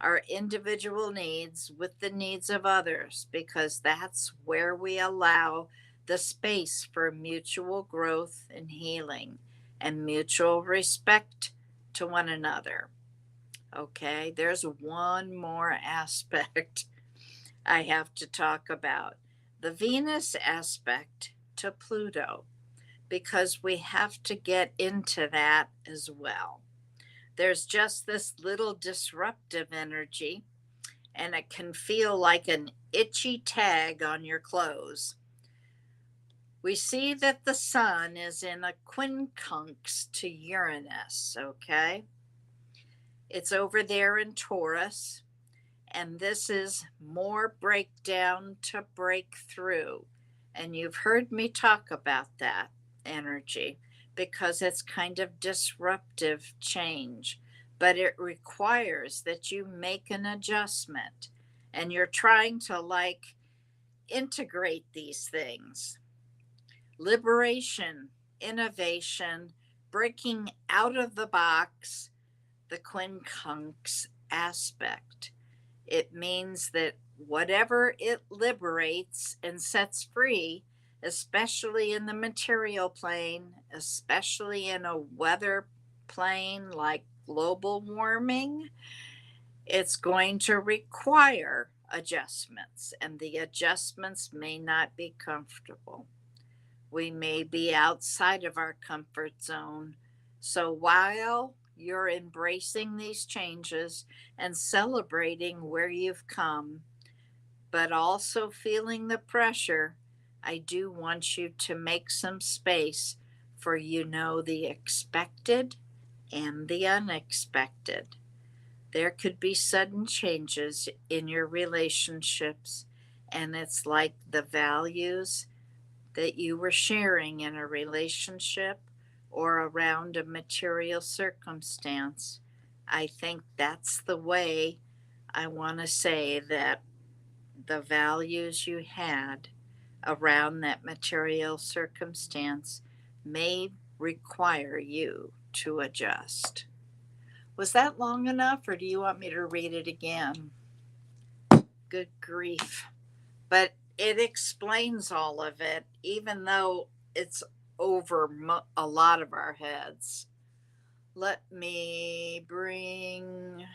Speaker 1: our individual needs with the needs of others, because that's where we allow the space for mutual growth and healing and mutual respect to one another. Okay, there's one more aspect I have to talk about, the Venus aspect to Pluto, because we have to get into that as well. There's just this little disruptive energy, and it can feel like an itchy tag on your clothes. We see that the sun is in a quincunx to Uranus, okay? It's over there in Taurus, and this is more breakdown to break through. And you've heard me talk about that energy because it's kind of disruptive change, but it requires that you make an adjustment, and you're trying to like integrate these things. Liberation, innovation, breaking out of the box, the quincunx aspect. It means that whatever it liberates and sets free, especially in the material plane, especially in a weather plane like global warming, it's going to require adjustments, and the adjustments may not be comfortable. We may be outside of our comfort zone. So while you're embracing these changes and celebrating where you've come, but also feeling the pressure, I do want you to make some space for, the expected and the unexpected. There could be sudden changes in your relationships, and it's like the values that you were sharing in a relationship or around a material circumstance. I think that's the way I want to say that the values you had around that material circumstance may require you to adjust. Was that long enough, or do you want me to read it again? Good grief. But it explains all of it, even though it's over a lot of our heads. Let me bring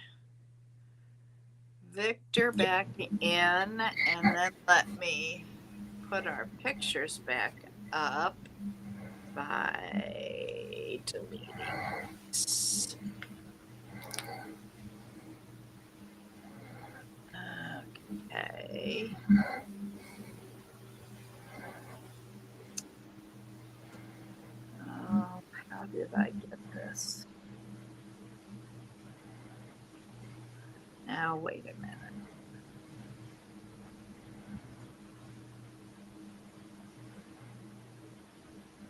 Speaker 1: Victor back in, and then let me put our pictures back up by deleting this. Okay. Oh, how did I get this? Now, wait a minute.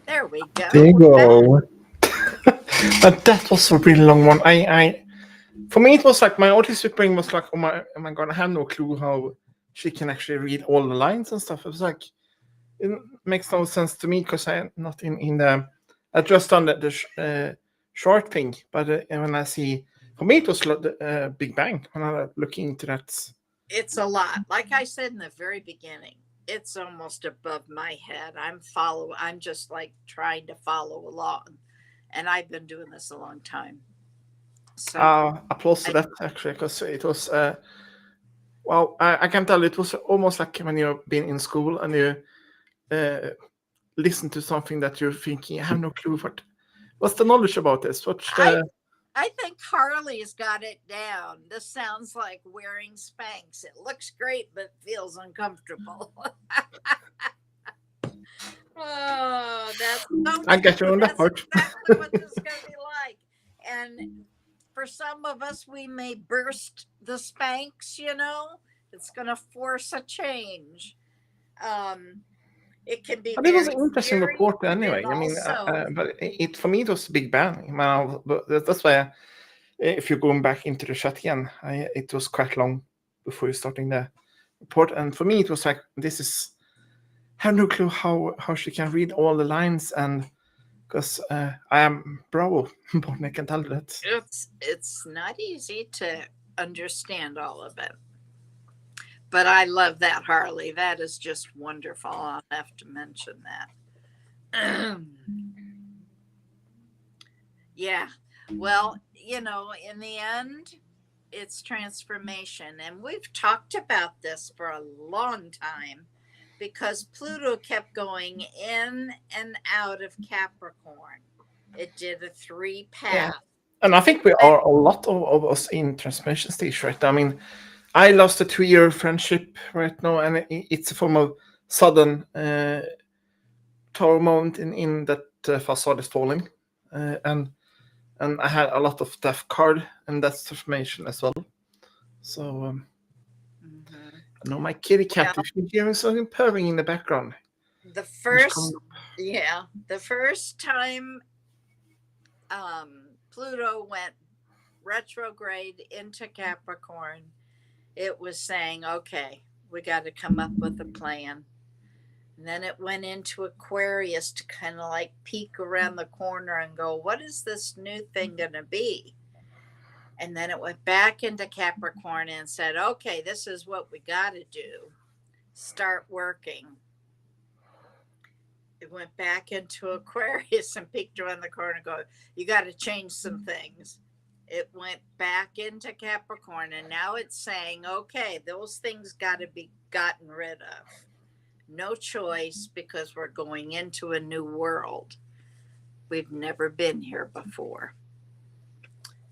Speaker 1: There we go.
Speaker 2: There you go. But that was a really long one. For me, it was like my autistic brain was like, oh my god, I have no clue how she can actually read all the lines and stuff. It was like, it makes no sense to me because I'm not in the. I just done the short thing, but when I see, for me, it was the Big Bang when I look into that.
Speaker 1: It's a lot. Like I said in the very beginning, it's almost above my head. I'm just like trying to follow along, and I've been doing this a long time. So
Speaker 2: applause to that actually, because it was. Well, I can tell it was almost like when you've been in school and you listen to something that you're thinking, I have no clue what's the knowledge about this.
Speaker 1: I think Harley's got it down. This sounds like wearing Spanx. It looks great, but feels uncomfortable. Oh, that's okay.
Speaker 2: I get you on that part.
Speaker 1: Exactly what this is going to be like. And for some of us, we may burst the Spanx. It's going to force a change. It can be.
Speaker 2: But it was an interesting report anyway. I mean, but for me it was Big Bang. But that's why, if you're going back into the chat again, it was quite long before you starting the report, and for me it was like I have no clue how she can read all the lines, and because I am bravo, I can tell that
Speaker 1: it's not easy to understand all of it. But I love that, Harley. That is just wonderful. I'll have to mention that. Yeah. Well, in the end, it's transformation. And we've talked about this for a long time because Pluto kept going in and out of Capricorn. It did a three
Speaker 2: Yeah.
Speaker 1: path.
Speaker 2: And I think we are a lot of us in transformation stage right now. I mean, I lost a 2-year friendship right now, and it's a form of sudden tower moment in that facade is falling, and I had a lot of death card and that's transformation as well. So I know my kitty cat.
Speaker 1: Well,
Speaker 2: If you hear something purring in the background,
Speaker 1: the
Speaker 2: he's coming
Speaker 1: first, the first time Pluto went retrograde into Capricorn, it was saying, okay, we got to come up with a plan. And then it went into Aquarius to kind of like peek around the corner and go, what is this new thing going to be? And then it went back into Capricorn and said, okay, this is what we got to do. Start working. It went back into Aquarius and peeked around the corner and go, you got to change some things. It went back into Capricorn and now it's saying, okay, those things got to be gotten rid of. No choice because we're going into a new world. We've never been here before.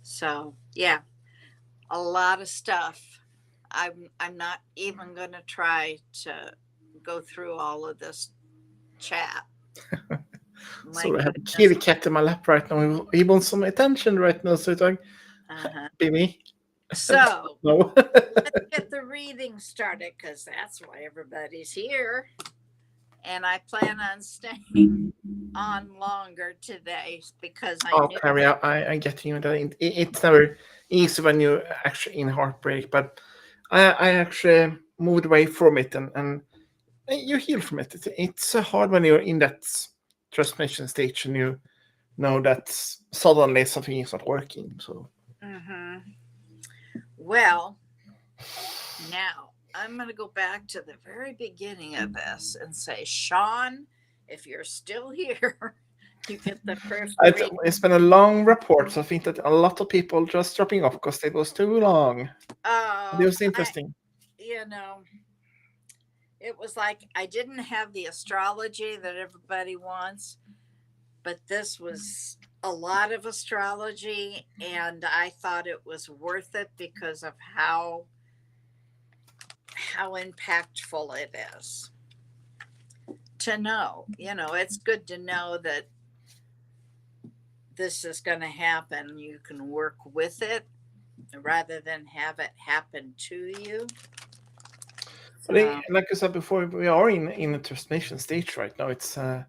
Speaker 1: So, yeah, a lot of stuff. I'm not even going to try to go through all of this chat.
Speaker 2: so I have a kitty cat in my lap right now. He wants some attention right now. So it's like, baby.
Speaker 1: So
Speaker 2: No.
Speaker 1: let's get the reading started because that's why everybody's here. And I plan on staying on longer today because
Speaker 2: Carrie, I get you. It's never easy when you're actually in heartbreak, but I actually moved away from it and you heal from it. It's hard when you're in that transformation stage and you know that suddenly something is not working. So,
Speaker 1: well, now I'm going to go back to the very beginning of this and say, Sean, if you're still here, you get the first reading.
Speaker 2: It's been a long report, so I think that a lot of people just dropping off because it was too long. It was interesting.
Speaker 1: It was like I didn't have the astrology that everybody wants, but this was a lot of astrology, and I thought it was worth it because of how impactful it is to know. It's good to know that this is going to happen. You can work with it rather than have it happen to you.
Speaker 2: Like I said before, we are in a transformation stage right now. It's around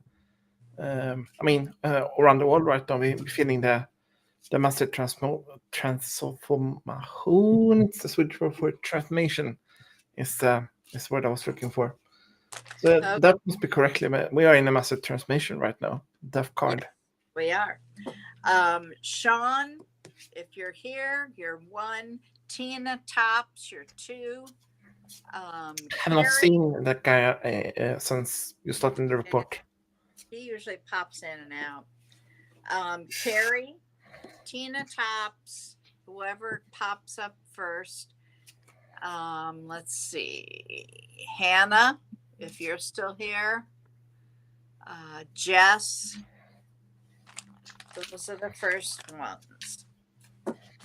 Speaker 2: the world right now, we're feeling the massive transformation. It's the switch for transformation. Is the word I was looking for. So that must be correctly. We are in a massive transformation right now. Death card.
Speaker 1: We are. Sean, if you're here, you're 1. Tina Tops, you're 2.
Speaker 2: I have not seen that guy since you started the report.
Speaker 1: He usually pops in and out. Carrie, Tina Tops, whoever pops up first. Let's see. Hannah, if you're still here. Jess. Those are the first ones.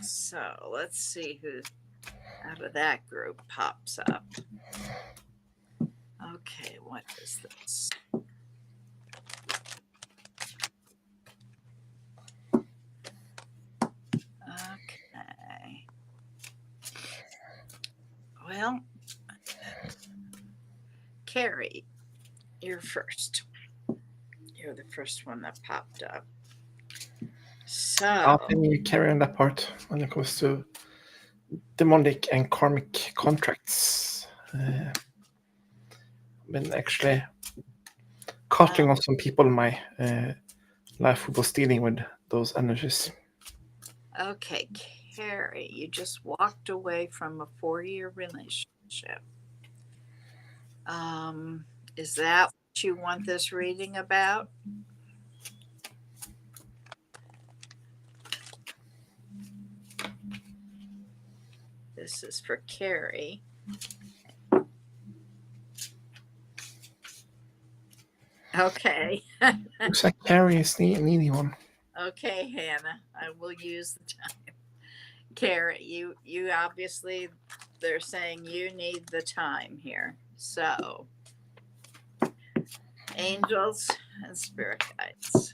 Speaker 1: So let's see who out of that group pops up. Okay, what is this? Okay. Well, Carrie, you're first. You're the first one that popped up. So
Speaker 2: I'll you carry on that part when it comes to demonic and karmic contracts. Been actually cutting off some people in my life who was dealing with those energies.
Speaker 1: Okay, Carrie, you just walked away from a 4-year relationship. Is that what you want this reading about? This is for Carrie. Okay.
Speaker 2: Looks like Carrie is the needy one.
Speaker 1: Okay, Hannah, I will use the time. Carrie, you obviously, they're saying you need the time here. So, angels and spirit guides,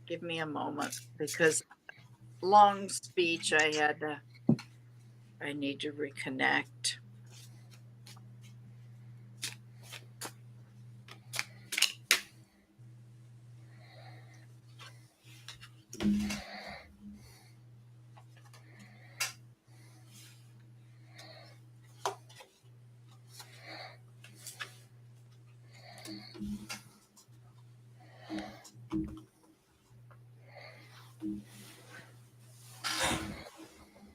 Speaker 1: give me a moment because long speech I need to reconnect.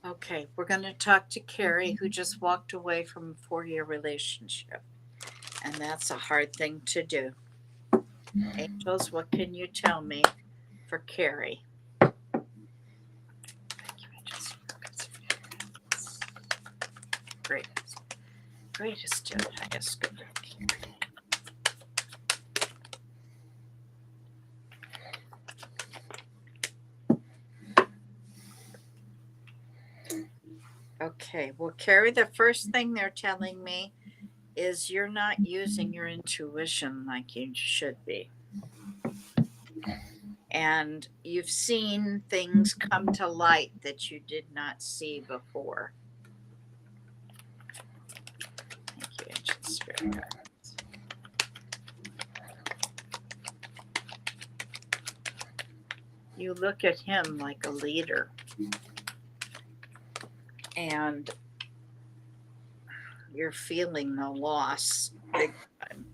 Speaker 1: Okay, we're going to talk to Carrie, who just walked away from a 4-year relationship. And that's a hard thing to do. Angels, what can you tell me for Carrie? Greatest and highest good. Okay, well, Carrie, the first thing they're telling me is you're not using your intuition like you should be. And you've seen things come to light that you did not see before. Thank you, Ancient Spirit Guides. You look at him like a leader. And you're feeling the loss big time.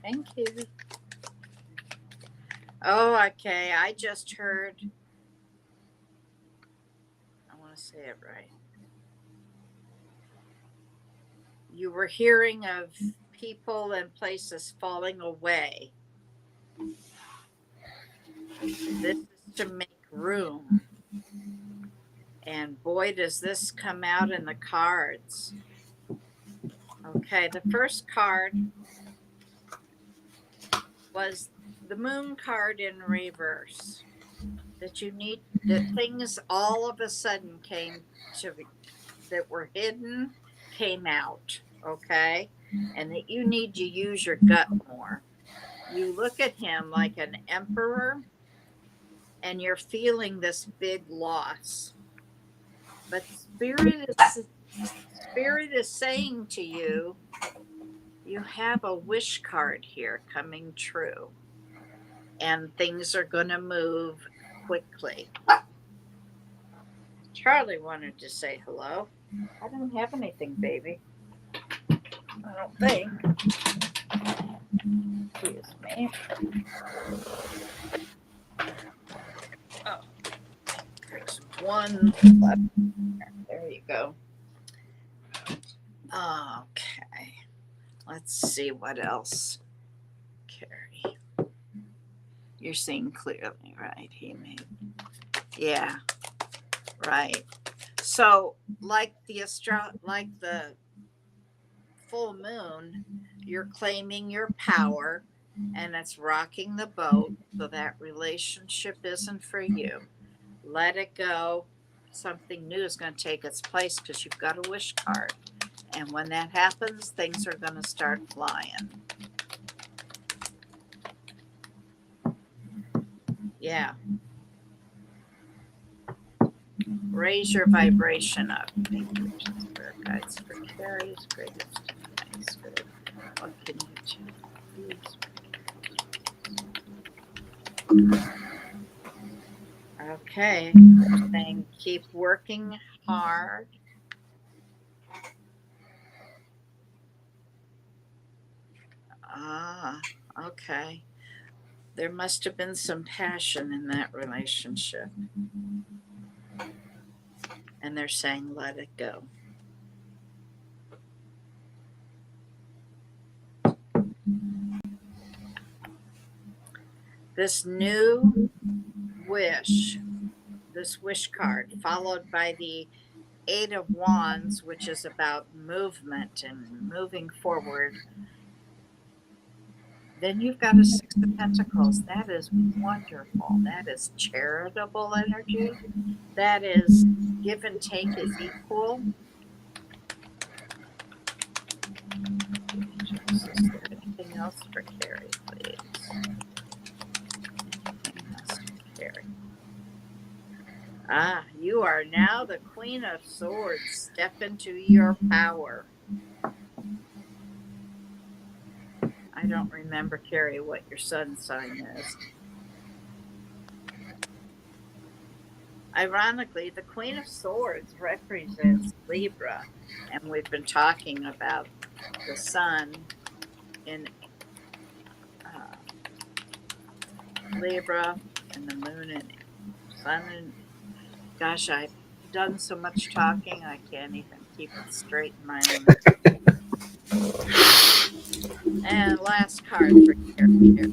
Speaker 1: Thank you. Oh, okay. I just heard. I want to say it right. You were hearing of people and places falling away. This is to make room. And boy, does this come out in the cards. Okay, the first card was the moon card in reverse. That you need, that things all of a sudden came to, that were hidden, came out, okay? And that you need to use your gut more. You look at him like an emperor and you're feeling this big loss. But Spirit is saying to you, you have a wish card here coming true. And things are going to move quickly. Charlie wanted to say hello. I don't have anything, baby. I don't think. Excuse me. Oh, there's one left. There you go. Okay. Let's see what else. Carrie. You're seeing clearly, right? Yeah, right. So, like the full moon, you're claiming your power and it's rocking the boat. So that relationship isn't for you. Let it go. Something new is going to take its place because you've got a wish card. And when that happens, things are going to start flying. Yeah. Raise your vibration up. Thank you, Spirit Guides, for Carrie's greatest and highest good. What can you choose? Okay. They're saying keep working hard. Okay. There must have been some passion in that relationship. And they're saying let it go. This new wish, this wish card, followed by the Eight of Wands, which is about movement and moving forward. Then you've got a Six of Pentacles. That is wonderful. That is charitable energy. That is give and take is equal. Is there anything else for Carrie, please? Anything else for Carrie? Ah, you are now the Queen of Swords. Step into your power. I don't remember, Carrie, what your sun sign is. Ironically, the Queen of Swords represents Libra, and we've been talking about the sun in Libra and the moon and sun. And gosh, I've done so much talking, I can't even keep it straight in my own. And last card for Carrie.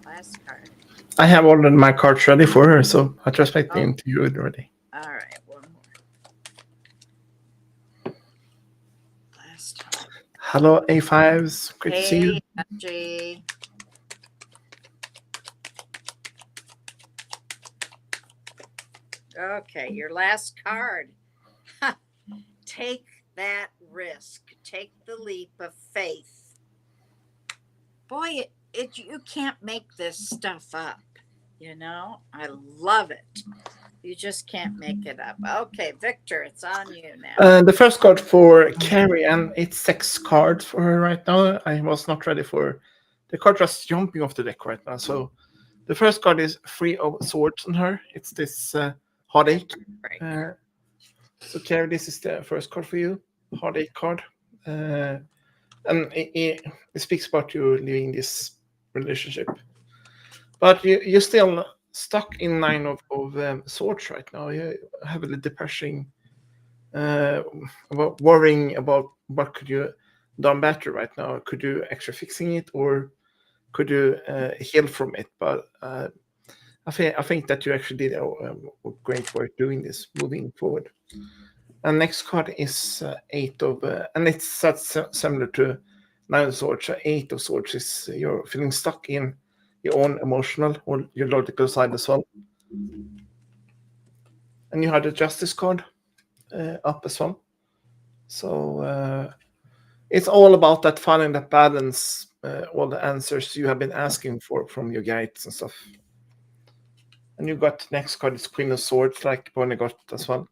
Speaker 1: Last card.
Speaker 2: I have ordered my cards ready for her, so I translate them to you already.
Speaker 1: All right, one more. Last time.
Speaker 2: Hello, A5s. Great to see you.
Speaker 1: Hey, Angie. Okay, your last card. Take that risk. Take the leap of faith. Boy, you can't make this stuff up. You know, I love it. You just can't make it up. Okay, Victor, it's on you now.
Speaker 2: The first card for Carrie, and it's 6 cards for her right now. I was not ready for the card just jumping off the deck right now. So the first card is 3 of Swords on her. It's this heartache.
Speaker 1: Right.
Speaker 2: So Carrie, this is the first card for you, heartache card. And it speaks about you leaving this relationship. But you're still stuck in 9 of Swords right now. You have a depression, about worrying about what could you done better right now. Could you actually fixing it, or could you heal from it? But I think that you actually did a great work doing this, moving forward. And next card is 8 of, and it's that's similar to 9 of Swords. 8 of Swords is you're feeling stuck in your own emotional or your logical side as well. And you had the Justice card up as well. So it's all about that finding that balance, all the answers you have been asking for from your guides and stuff. And you got next card is Queen of Swords, like Bonnie got as well.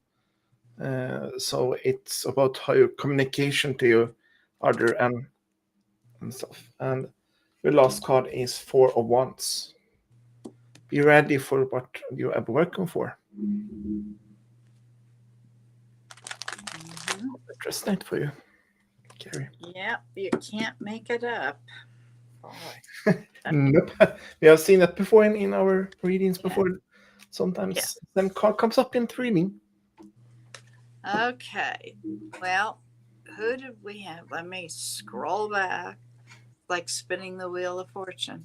Speaker 2: So it's about how your communication to your other and stuff. And your last card is 4 of Wands. Be ready for what you are working for. Just night for you, Carrie.
Speaker 1: Yep, you can't make it up.
Speaker 2: Nope. We have seen that before in our readings before. Sometimes some card comes up in reading.
Speaker 1: Okay. Well, who did we have? Let me scroll back. Like spinning the wheel of fortune.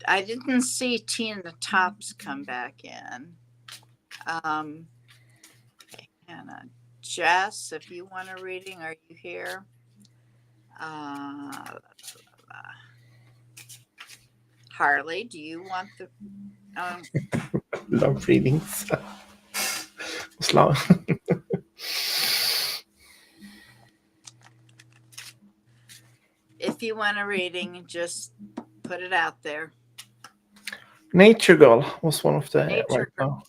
Speaker 1: I didn't see Tina Tops come back in. Okay, Hannah. Jess, if you want a reading, are you here? Harley, do you want the
Speaker 2: Love readings. Slow.
Speaker 1: if you want a reading, just put it out there.
Speaker 2: Nature Girl was one of the
Speaker 1: Nature Girl.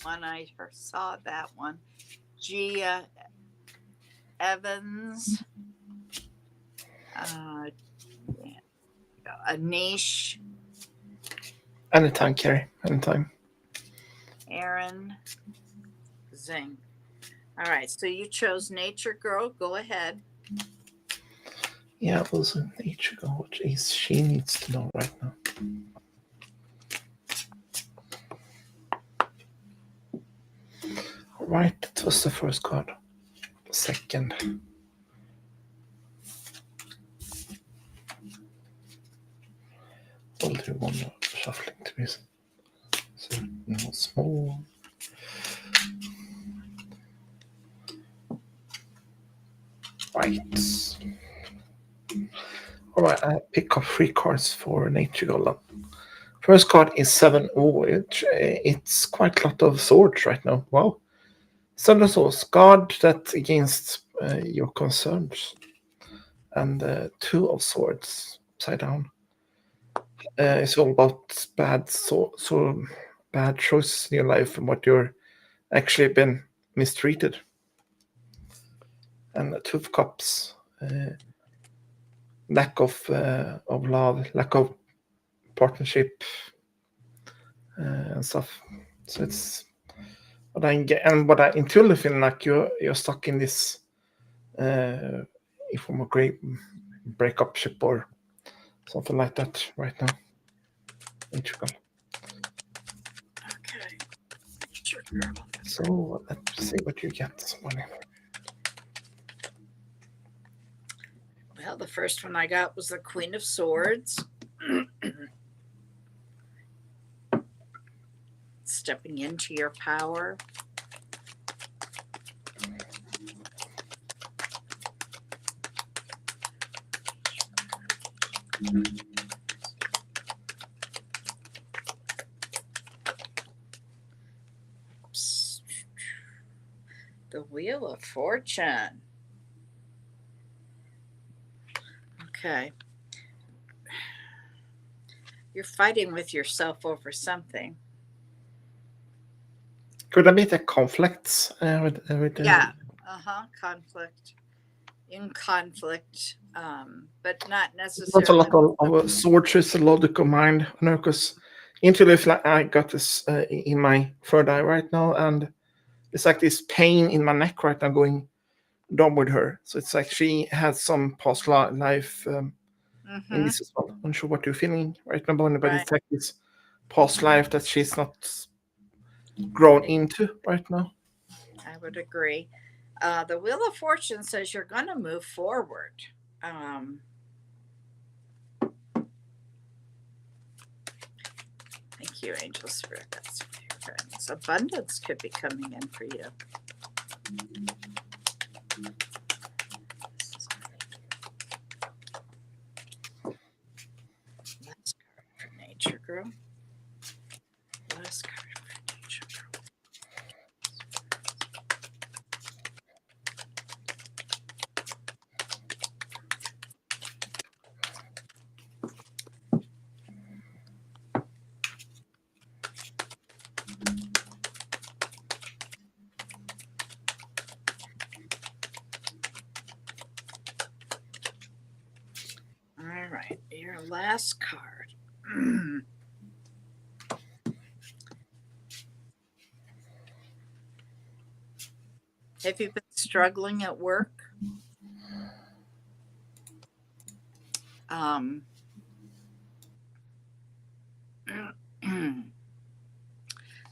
Speaker 1: One I first saw that one. Gia Evans. Anish.
Speaker 2: Anytime, Carrie. Anytime.
Speaker 1: Aaron Zing. All right, so you chose Nature Girl. Go ahead.
Speaker 2: Yeah, it was a Nature Girl. What is she needs to know right now? All right, that was the first card. The second. We'll do one more shuffling too. to be so small. Right. All right, I pick up 3 cards for Nature Golem. First card is 7 Voyage. It's quite a lot of swords right now. Wow. 7 swords. Guard that against your concerns. And 2 of swords upside down. It's all about bad bad choices in your life and what you're actually been mistreated. And 2 of cups. Lack of love, lack of partnership and stuff. So it's what I get, and what I intuitively feel like you're stuck in this form of great breakup ship or something like that right now. Integral.
Speaker 1: Okay.
Speaker 2: So let's see what you get, Bonnie.
Speaker 1: Well, the first one I got was the Queen of Swords. Stepping into your power. The Wheel of Fortune. Okay. You're fighting with yourself over something.
Speaker 2: Could there be the conflicts with
Speaker 1: Yeah. Conflict. In conflict, but not necessarily.
Speaker 2: That's a lot of swords. Is a logical mind, because intuitively I got this in my third eye right now, and it's like this pain in my neck right now going down with her. So it's like she has some past life in this as well. I'm not sure what you're feeling right now, Bonnie, but it's like this past life that she's not grown into right now.
Speaker 1: I would agree. The Wheel of Fortune says you're going to move forward. Thank you, Angel Spirit. That's okay. Abundance could be coming in for you. Last card for Nature Girl. Last card for Nature Girl. All right, your last card. Have you been struggling at work?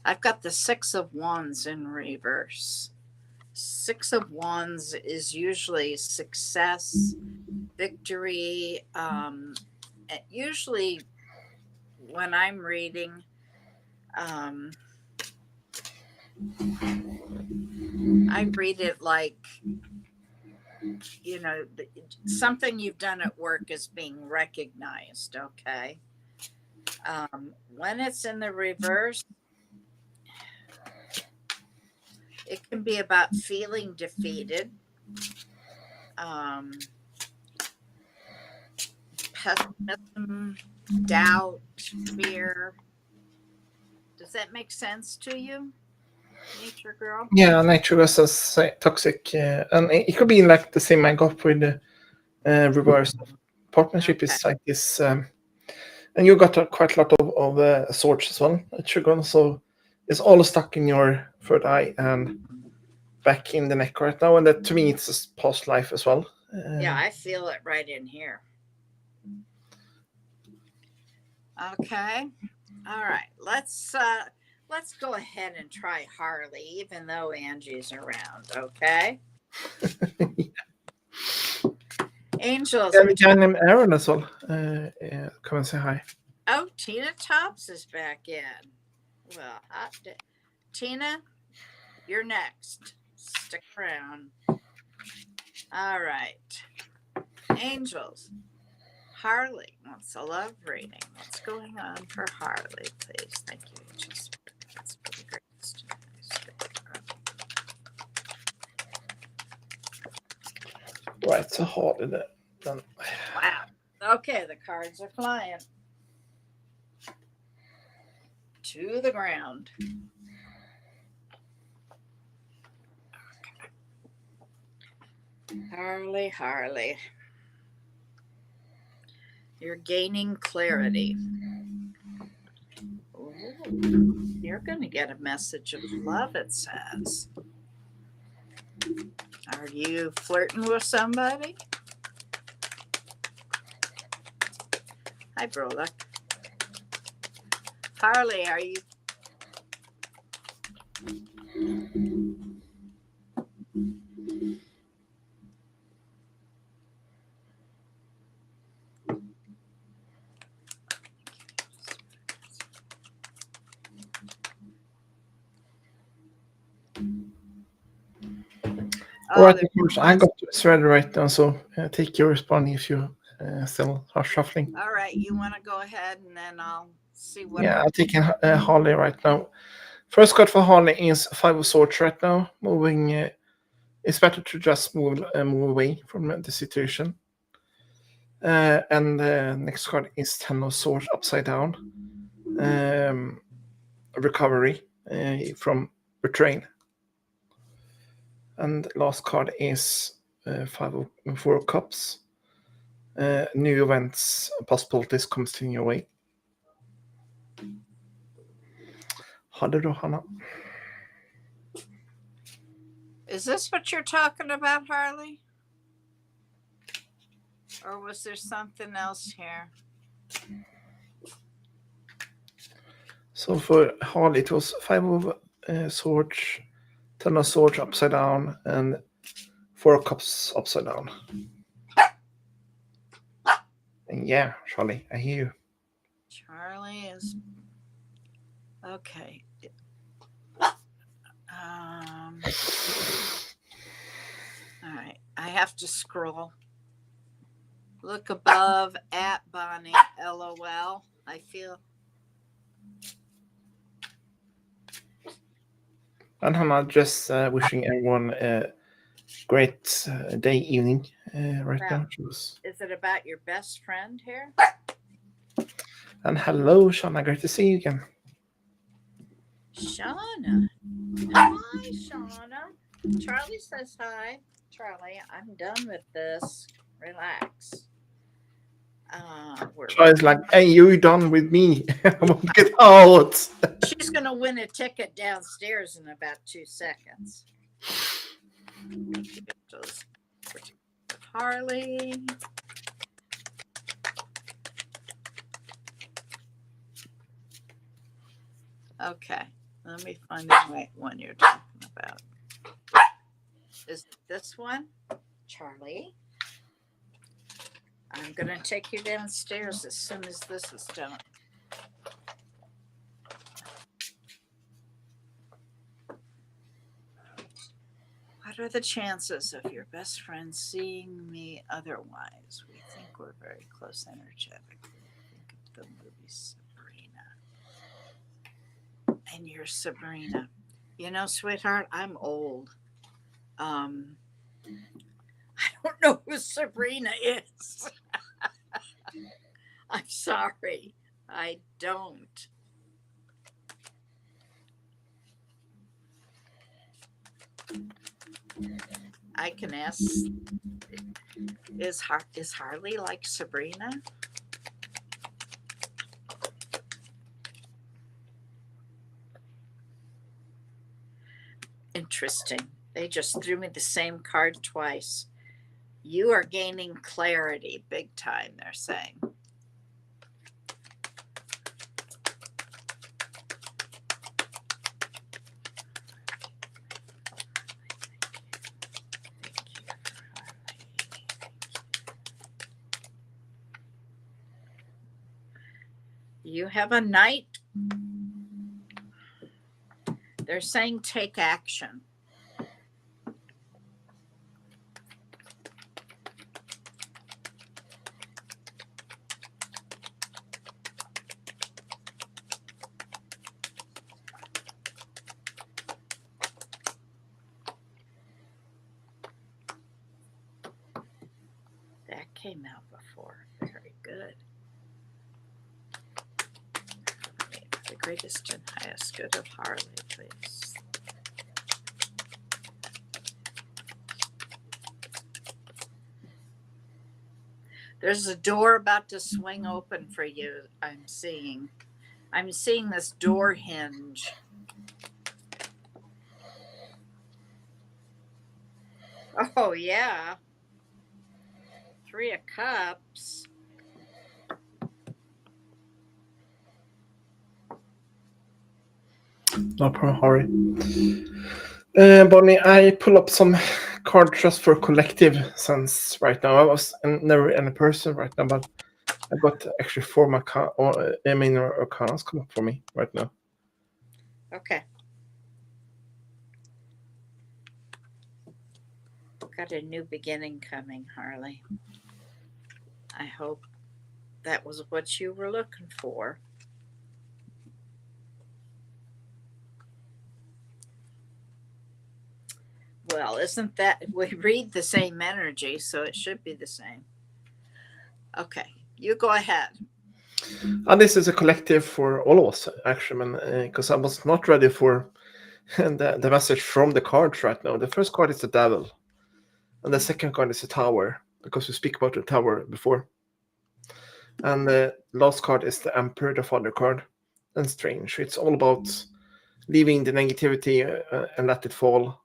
Speaker 1: I've got the 6 of Wands in reverse. 6 of Wands is usually success, victory. Usually when I'm reading, I read it like, something you've done at work is being recognized. Okay. When it's in the reverse, it can be about feeling defeated, pessimism, doubt, fear. Does that make sense to you, Nature Girl?
Speaker 2: Yeah, Nature Girl says toxic, and it could be like the same I got with the reverse. Partnership is like this, and you got quite a lot of swords as well, Nature Girl. So it's all stuck in your third eye and back in the neck right now, and that to me it's just past life as well.
Speaker 1: Yeah, I feel it right in here. Okay. All right. Let's go ahead and try Harley, even though Angie's around. Okay. Angels.
Speaker 2: And a guy named Aaron as well. Come and say hi.
Speaker 1: Oh, Tina Tops is back in. Well, Tina, you're next. Stick around. All right. Angels. Harley wants a love reading. What's going on for Harley, please? Thank you, Angels. That's pretty great.
Speaker 2: Right, så har vi det. Den.
Speaker 1: Wow. Okay, the cards are flying. To the ground. Okay. Harley. You're gaining clarity. Ooh, you're going to get a message of love, it says. Are you flirting with somebody? Hi, Brola. Harley, are you?
Speaker 2: All right, of course, I got this ready right now, so take your responding if you still are shuffling.
Speaker 1: All right, you want to go ahead and then I'll see what.
Speaker 2: Yeah, I'm taking Harley right now. First card for Harley is Five of Swords right now. Moving, it's better to just move away from the situation. And the next card is Ten of Swords upside down. Recovery from betrayal. And last card is Four of Cups. New events, possibilities comes in your way. Hade du, Hanna?
Speaker 1: Is this what you're talking about, Harley? Or was there something else here?
Speaker 2: So for Harley, it was Five of Swords, Ten of Swords upside down, and Four of Cups upside down. And yeah, Charlie, I hear you.
Speaker 1: Charlie is okay. All right, I have to scroll. Look above at Bonnie, LOL. I feel.
Speaker 2: And Hannah, just wishing everyone a great day, evening right now.
Speaker 1: Is it about your best friend here?
Speaker 2: And hello, Shauna. Great to see you again.
Speaker 1: Shauna. Hi, Shauna. Charlie says hi. Charlie, I'm done with this. Relax.
Speaker 2: Charlie's like, hey, you're done with me. I want to get out.
Speaker 1: She's going to win a ticket downstairs in about 2 seconds. Harley. Okay, let me find the right one you're talking about. Is it this one? Charlie? I'm going to take you downstairs as soon as this is done. What are the chances of your best friend seeing me otherwise? We think we're very close energetically. Think of the movie Sabrina. And you're Sabrina. You know, sweetheart, I'm old. I don't know who Sabrina is. I'm sorry. I don't. I can ask, is Harley like Sabrina? Interesting. They just threw me the same card twice. You are gaining clarity big time, they're saying. You have a knight. They're saying take action. That came out before. Very good. The greatest and highest good of Harley, please. There's a door about to swing open for you. I'm seeing this door hinge. Oh yeah. 3 of Cups.
Speaker 2: No problem, Harry. Bonnie, I pull up some cards just for collective sense right now. I was never in a person right now, but I got actually 4 arcanas come up for me right now.
Speaker 1: Okay. Got a new beginning coming, Harley. I hope that was what you were looking for. Well, isn't that, we read the same energy, so it should be the same. Okay, you go ahead.
Speaker 2: And this is a collective for all of us, actually, because I was not ready for the message from the cards right now. The first card is the Devil, and the second card is the Tower, because we speak about the Tower before. And the last card is the Emperor, the Father card, and Strange. It's all about leaving the negativity and let it fall.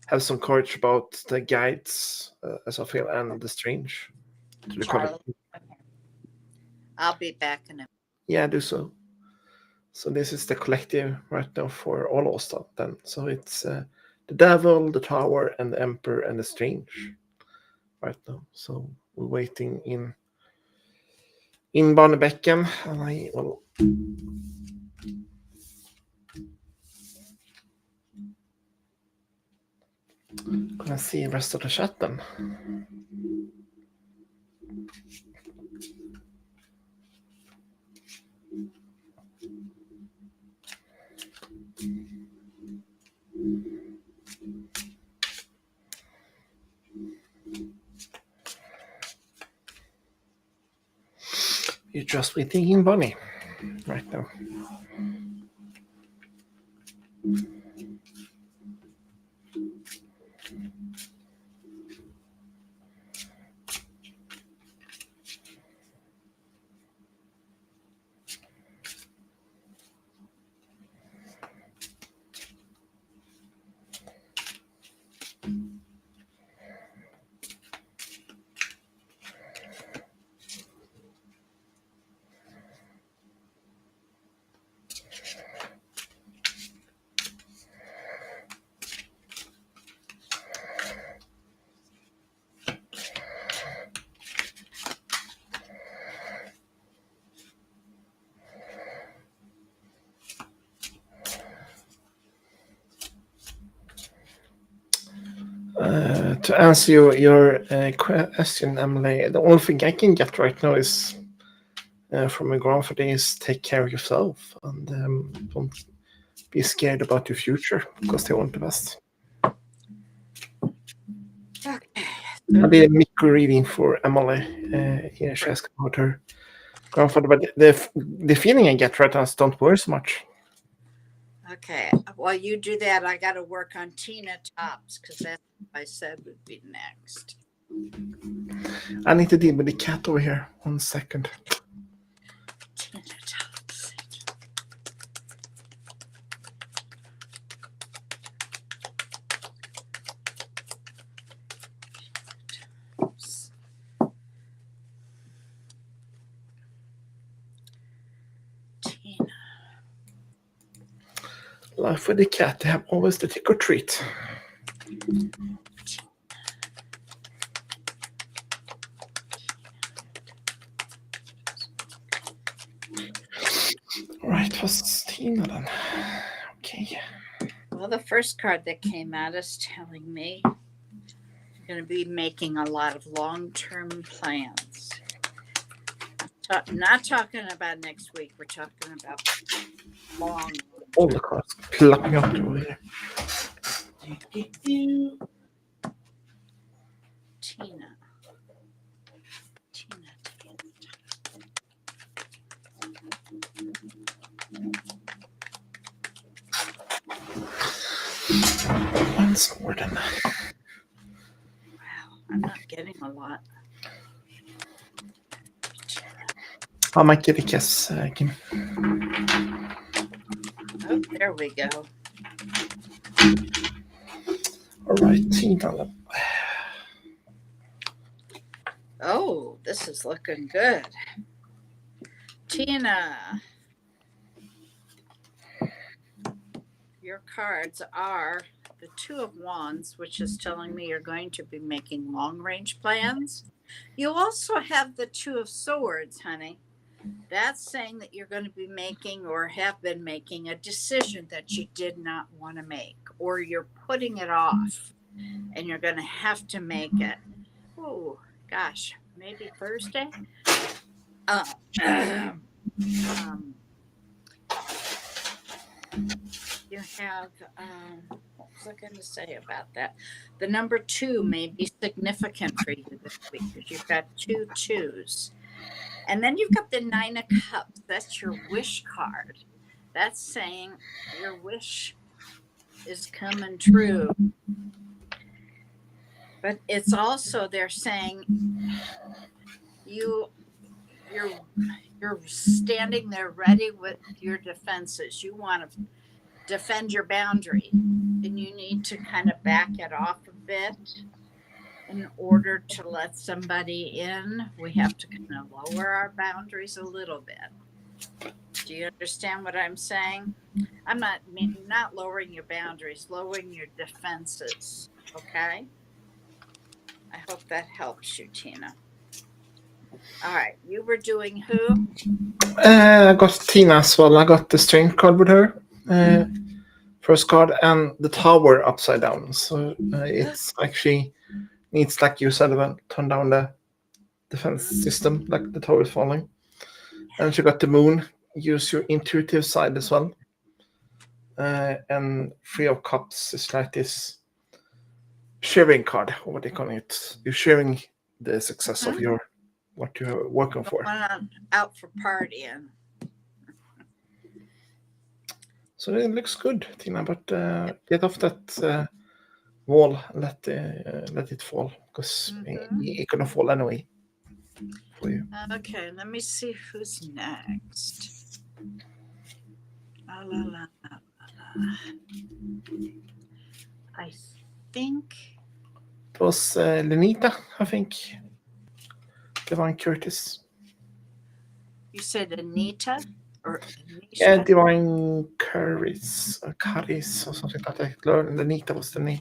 Speaker 2: Have some courage about the guides, as I feel, and the Strange. To the
Speaker 1: Charlie, I'll be back in a minute.
Speaker 2: Yeah, do so. So this is the collective right now for all of us then. So it's the Devil, the Tower, and the Emperor, and the Strange right now. So we're waiting in Barnebecken, and I will... Gonna see the rest of the chat then. You're just waiting in Bonnie right now. To answer your question, Emily, the only thing I can get right now is from my grandfather is take care of yourself and don't be scared about your future because they want the best.
Speaker 1: Okay.
Speaker 2: I did a micro reading for Emily. Here she asked about her grandfather, but the feeling I get right now is don't worry so much.
Speaker 1: Okay. While you do that, I got to work on Tina Tops because that's what I said would be next.
Speaker 2: I need to deal with the cat over here. 1 second.
Speaker 1: Tina Tops. Tina.
Speaker 2: Life with the cat, they have always the trick or treat. Right, what's Tina then? Okay.
Speaker 1: Well, the first card that came out is telling me you're going to be making a lot of long-term plans. Not talking about next week. We're talking about long.
Speaker 2: All the cards clapping up over here.
Speaker 1: Tina.
Speaker 2: Once more then.
Speaker 1: Wow, I'm not getting a lot.
Speaker 2: I might get a guess, Kim.
Speaker 1: Oh, there we go.
Speaker 2: All right, Tina.
Speaker 1: Oh, this is looking good. Tina, your cards are the Two of Wands, which is telling me you're going to be making long-range plans. You also have the Two of Swords, honey. That's saying that you're going to be making or have been making a decision that you did not want to make, or you're putting it off and you're going to have to make it. Oh, gosh, maybe Thursday? You have, what was I going to say about that? The number 2 may be significant for you this week because you've got 2 2s. And then you've got the 9 of Cups. That's your wish card. That's saying your wish is coming true. But it's also, they're saying you're standing there ready with your defenses. You want to defend your boundary, and you need to kind of back it off a bit in order to let somebody in. We have to kind of lower our boundaries a little bit. Do you understand what I'm saying? I'm not lowering your boundaries, lowering your defenses. Okay? I hope that helps you, Tina. All right, you were doing who?
Speaker 2: I got Tina as well. I got the strength card with her. First card, and the tower upside down. So it's actually needs, like you said, turn down the defense system, like the tower is falling. And she got the moon. Use your intuitive side as well. And 3 of Cups is like this sharing card, what they call it. You're sharing the success of your what you're working for.
Speaker 1: Out for partying.
Speaker 2: So it looks good, Tina, but get off that wall, let it fall, because it's gonna fall anyway for you.
Speaker 1: Okay, let me see who's next. La, la, la, la, la. I think
Speaker 2: it was Lenita, I think. Divine Curtis.
Speaker 1: You said Anita or Anisha?
Speaker 2: Yeah, Divine Curtis or Curtis or something like that. Lenita was the name.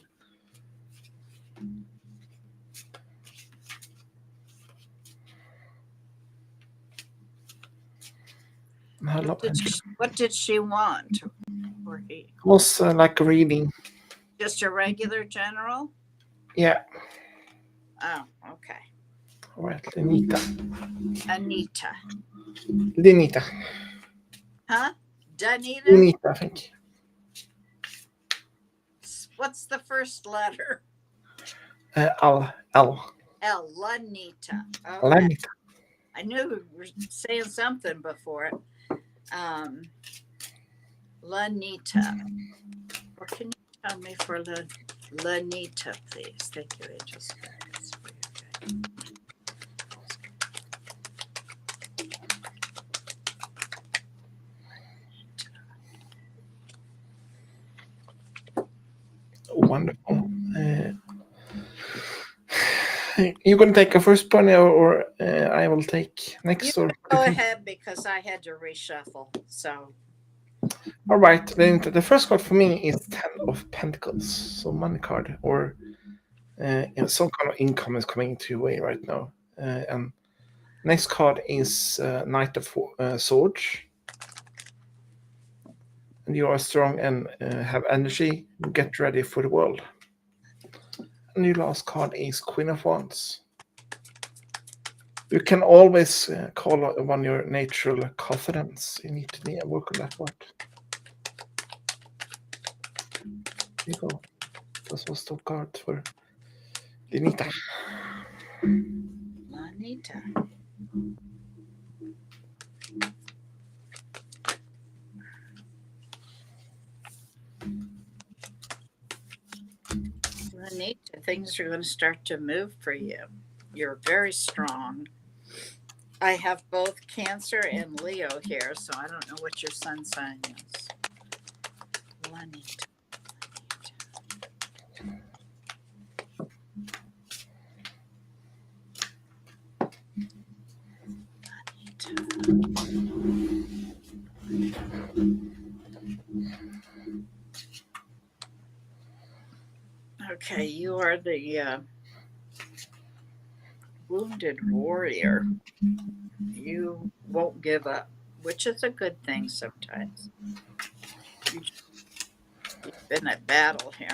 Speaker 1: What did she want?
Speaker 2: It was like a reading.
Speaker 1: Just a regular general?
Speaker 2: Yeah.
Speaker 1: Oh, okay.
Speaker 2: All right, Lenita.
Speaker 1: Anita.
Speaker 2: Lenita.
Speaker 1: Huh? Danita?
Speaker 2: Lenita, I think.
Speaker 1: What's the first letter?
Speaker 2: L.
Speaker 1: L. Lanita. Okay.
Speaker 2: Lenita.
Speaker 1: I knew we were saying something before it. Lanita. Or can you tell me for Lanita, please? Thank you, Angels.
Speaker 2: Wonderful. You gonna take a first pony, or I will take next?
Speaker 1: You
Speaker 2: or
Speaker 1: go ahead, because I had to reshuffle. So.
Speaker 2: All right. Then the first card for me is 10 of Pentacles, so money card, or some kind of income is coming into your way right now. And next card is Knight of Swords. you are strong and have energy, get ready for the world. And your last card is Queen of Wands. You can always call on your natural confidence. You need to work on that part. There you go. This was the card for Lenita.
Speaker 1: Lanita. Lanita, things are going to start to move for you. You're very strong. I have both Cancer and Leo here, so I don't know what your sun sign is. Lanita. Okay, you are the wounded warrior. You won't give up, which is a good thing sometimes. You've been at battle here.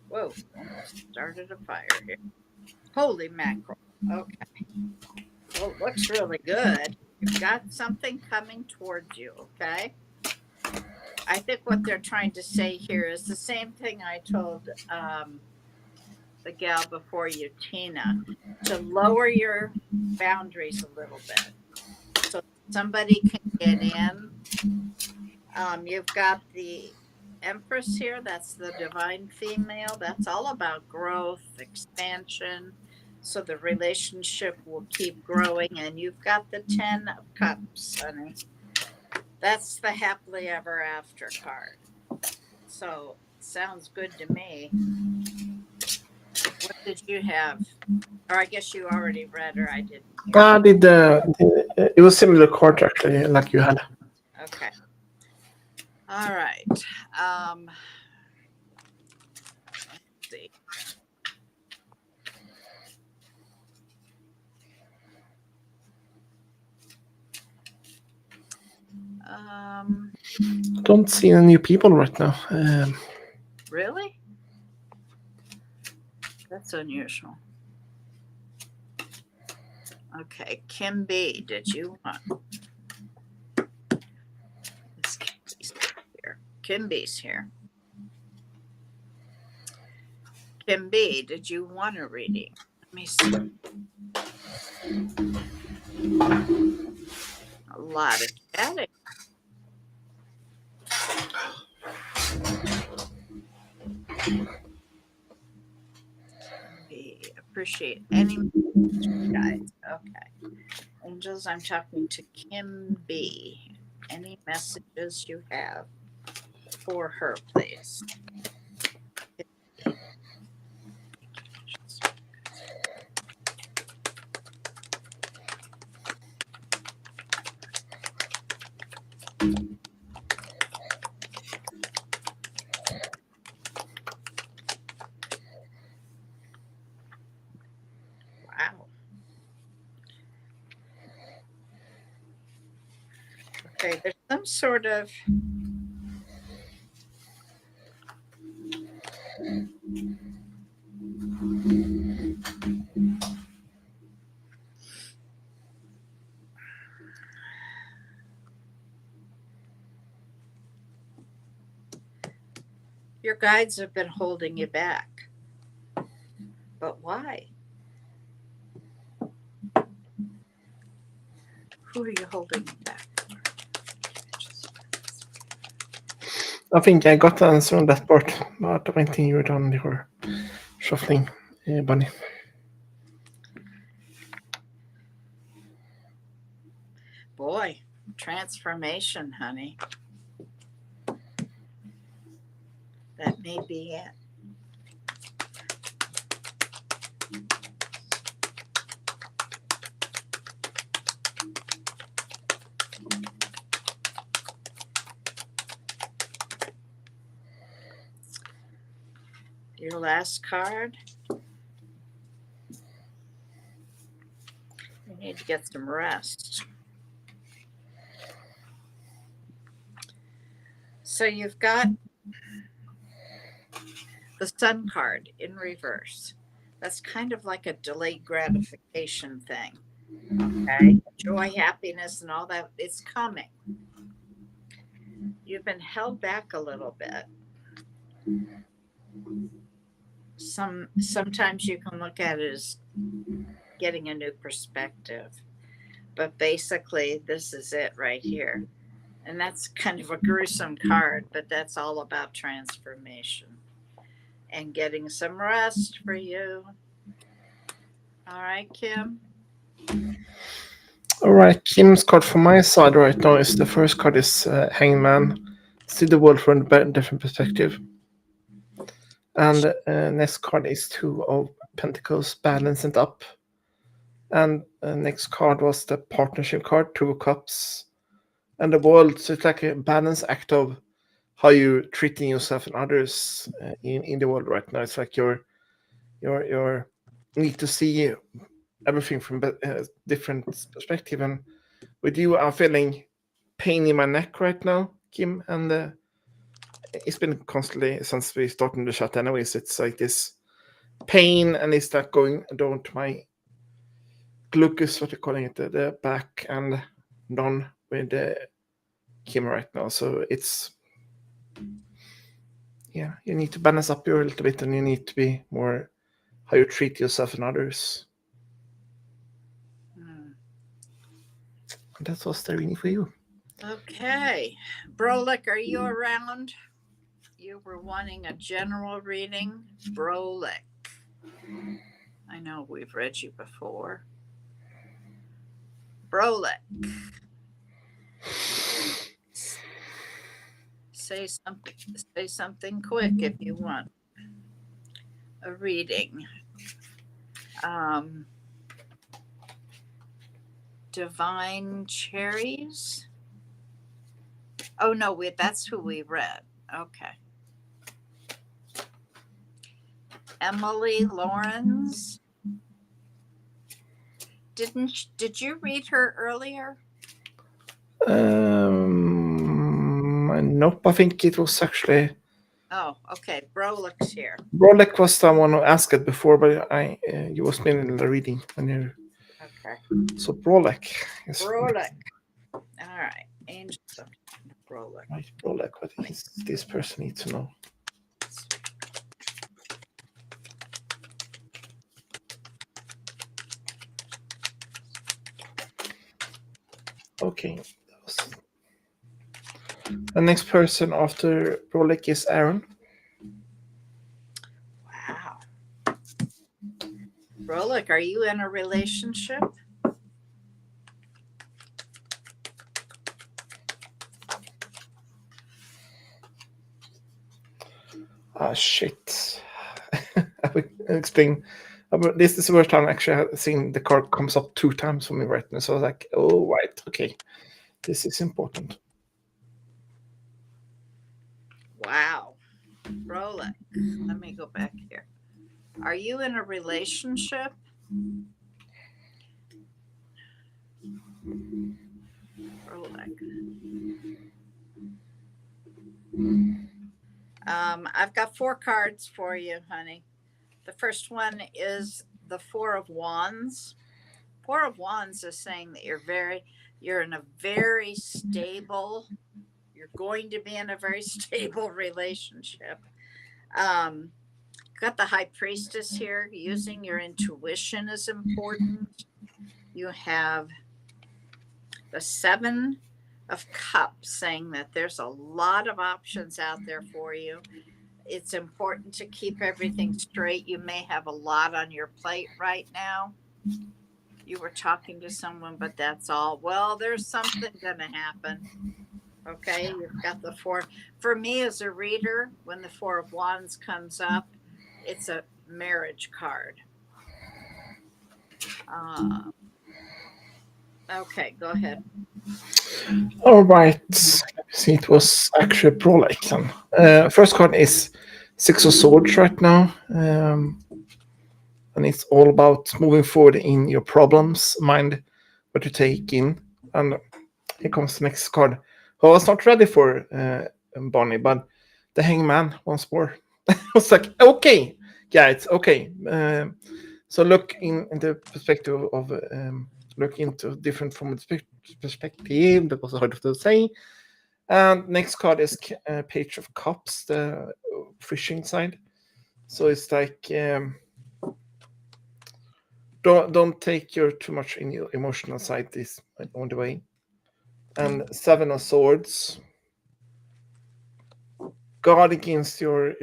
Speaker 1: Whoa, almost started a fire here. Holy mackerel. Okay. Well, it looks really good. You've got something coming towards you, okay? I think what they're trying to say here is the same thing I told the gal before you, Tina, to lower your boundaries a little bit so somebody can get in. You've got the Empress here. That's the divine female. That's all about growth, expansion. So the relationship will keep growing. And you've got the 10 of Cups, honey. That's the happily ever after card. So sounds good to me. What did you have? Or I guess you already read, or I didn't hear.
Speaker 2: I did. It was similar card actually, like you had.
Speaker 1: Okay. All right. Let's see.
Speaker 2: I don't see any new people right now.
Speaker 1: Really? That's unusual. Okay, Kim B, did you want? This Kim's here. Kim B's here. Kim B, did you want a reading? Let me see. A lot of chatting. We appreciate any guys. Okay. Angels, I'm talking to Kim B. Any messages you have for her, please? Wow. Okay, there's some sort of your guides have been holding you back. But why? Who are you holding back for?
Speaker 2: I think I got the answer on that part, but I think you were done your shuffling, Bunny.
Speaker 1: Boy, transformation, honey. That may be it. Your last card. need to get some rest. So you've got the Sun card in reverse. That's kind of like a delayed gratification thing. Okay. Joy, happiness, and all that. It's coming. You've been held back a little bit. Sometimes you can look at it as getting a new perspective. But basically, this is it right here. And that's kind of a gruesome card, but that's all about transformation and getting some rest for you. All right, Kim?
Speaker 2: All right, Kim's card from my side right now is the first card is Hangman. See the world from a different perspective. And next card is Two of Pentacles, Balance and Up. And next card was the Partnership card, Two of Cups. And the world, so it's like a balance act of how you're treating yourself and others in the world right now. It's like you're need to see everything from a different perspective. And with you, I'm feeling pain in my neck right now, Kim, and it's been constantly since we started the chat. Anyways, it's like this pain, and it's like going down to my glucose, what you're calling it, the back and down with the Kim right now. So it's you need to balance up your a little bit, and you need to be more how you treat yourself and others. And that's what's the reading for you.
Speaker 1: Okay. Brolic, are you around? You were wanting a general reading. Brolic. I know we've read you before. Brolic. Say something quick if you want a reading. Divine Cherries. Oh no, that's who we read. Okay. Emily Lawrence. Did you read her earlier?
Speaker 2: Nope, I think it was actually.
Speaker 1: Oh, okay. Brolic's here.
Speaker 2: Brolic was someone who asked it before, but you was in the reading when you.
Speaker 1: Okay.
Speaker 2: So Brolic. Yes.
Speaker 1: Brolic. All right. Angel. Brolic.
Speaker 2: Right, Brolic. What is this person needs to know? Okay. The next person after Brolic is Aaron.
Speaker 1: Wow. Brolic, are you in a relationship?
Speaker 2: Shit. I will explain. This is the first time actually I've seen the card comes up 2 times for me right now. So I was like, oh, right. Okay. This is important.
Speaker 1: Wow. Brolic. Let me go back here. Are you in a relationship? Brolic. I've got 4 cards for you, honey. The first one is the 4 of Wands. 4 of Wands is saying that you're in a very stable, you're going to be in a very stable relationship. Got the High Priestess here. Using your intuition is important. You have the 7 of Cups saying that there's a lot of options out there for you. It's important to keep everything straight. You may have a lot on your plate right now. You were talking to someone, but that's all. Well, there's something going to happen. Okay, you've got the 4. For me as a reader, when the 4 of Wands comes up, it's a marriage card. Okay, go ahead.
Speaker 2: All right. See, it was actually Brolic. First card is 6 of Swords right now. And it's all about moving forward in your problems. Mind what you take in. And here comes the next card. Who was not ready for Bonnie, but the Hangman once more. I was like, okay, yeah, it's okay. So look in the perspective of look into different from the perspective. That was hard to say. And next card is Page of Cups, the fishing side. So it's like don't take your too much in your emotional side this on the way. And Seven of Swords. Guard against your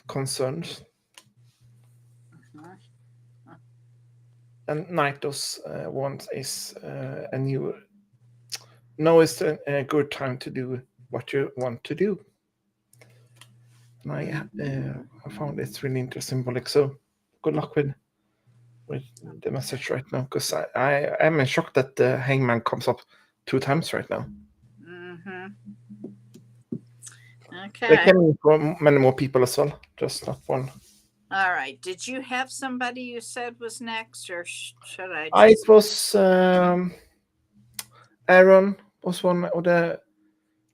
Speaker 2: concerns. And Knight of Wands is a new. Now is a good time to do what you want to do. And I found it really interesting, symbolic. So good luck with the message right now, because I am in shock that the Hangman comes up 2 times right now.
Speaker 1: Okay.
Speaker 2: There can be many more people as well, just not one.
Speaker 1: All right. Did you have somebody you said was next, or should I?
Speaker 2: It was Aaron was one, or the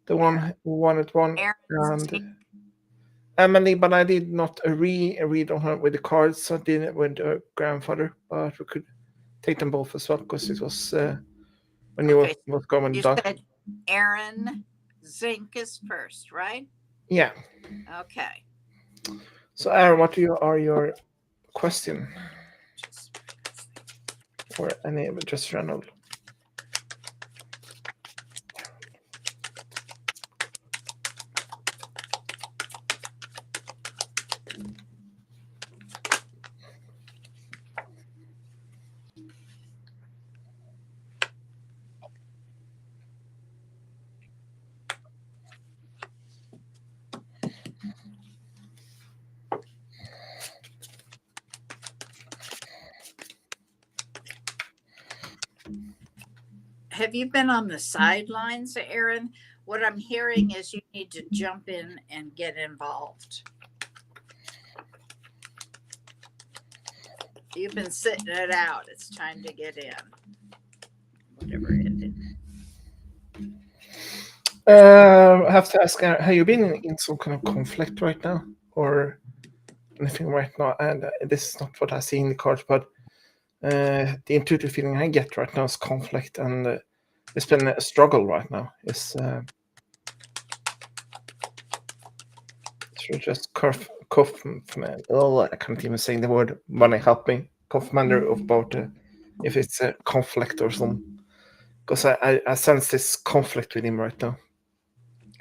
Speaker 2: one who wanted one, and Emily, but I did not read on her with the cards. I did it with her grandfather, but we could take them both as well, because it was when you was going
Speaker 1: you
Speaker 2: down.
Speaker 1: Said Aaron Zink is first, right?
Speaker 2: Yeah.
Speaker 1: Okay.
Speaker 2: So Aaron, what are your question? Or any just general?
Speaker 1: Have you been on the sidelines, Aaron? What I'm hearing is you need to jump in and get involved. You've been sitting it out. It's time to get in. Whatever it is.
Speaker 2: I have to ask, have you been in some kind of conflict right now, or anything right now? And this is not what I see in the cards, but the intuitive feeling I get right now is conflict, and it's been a struggle right now. It's just cough. Oh, I can't even say the word. Money, help me. Cough manner about if it's a conflict or something, because I sense this conflict with him right now.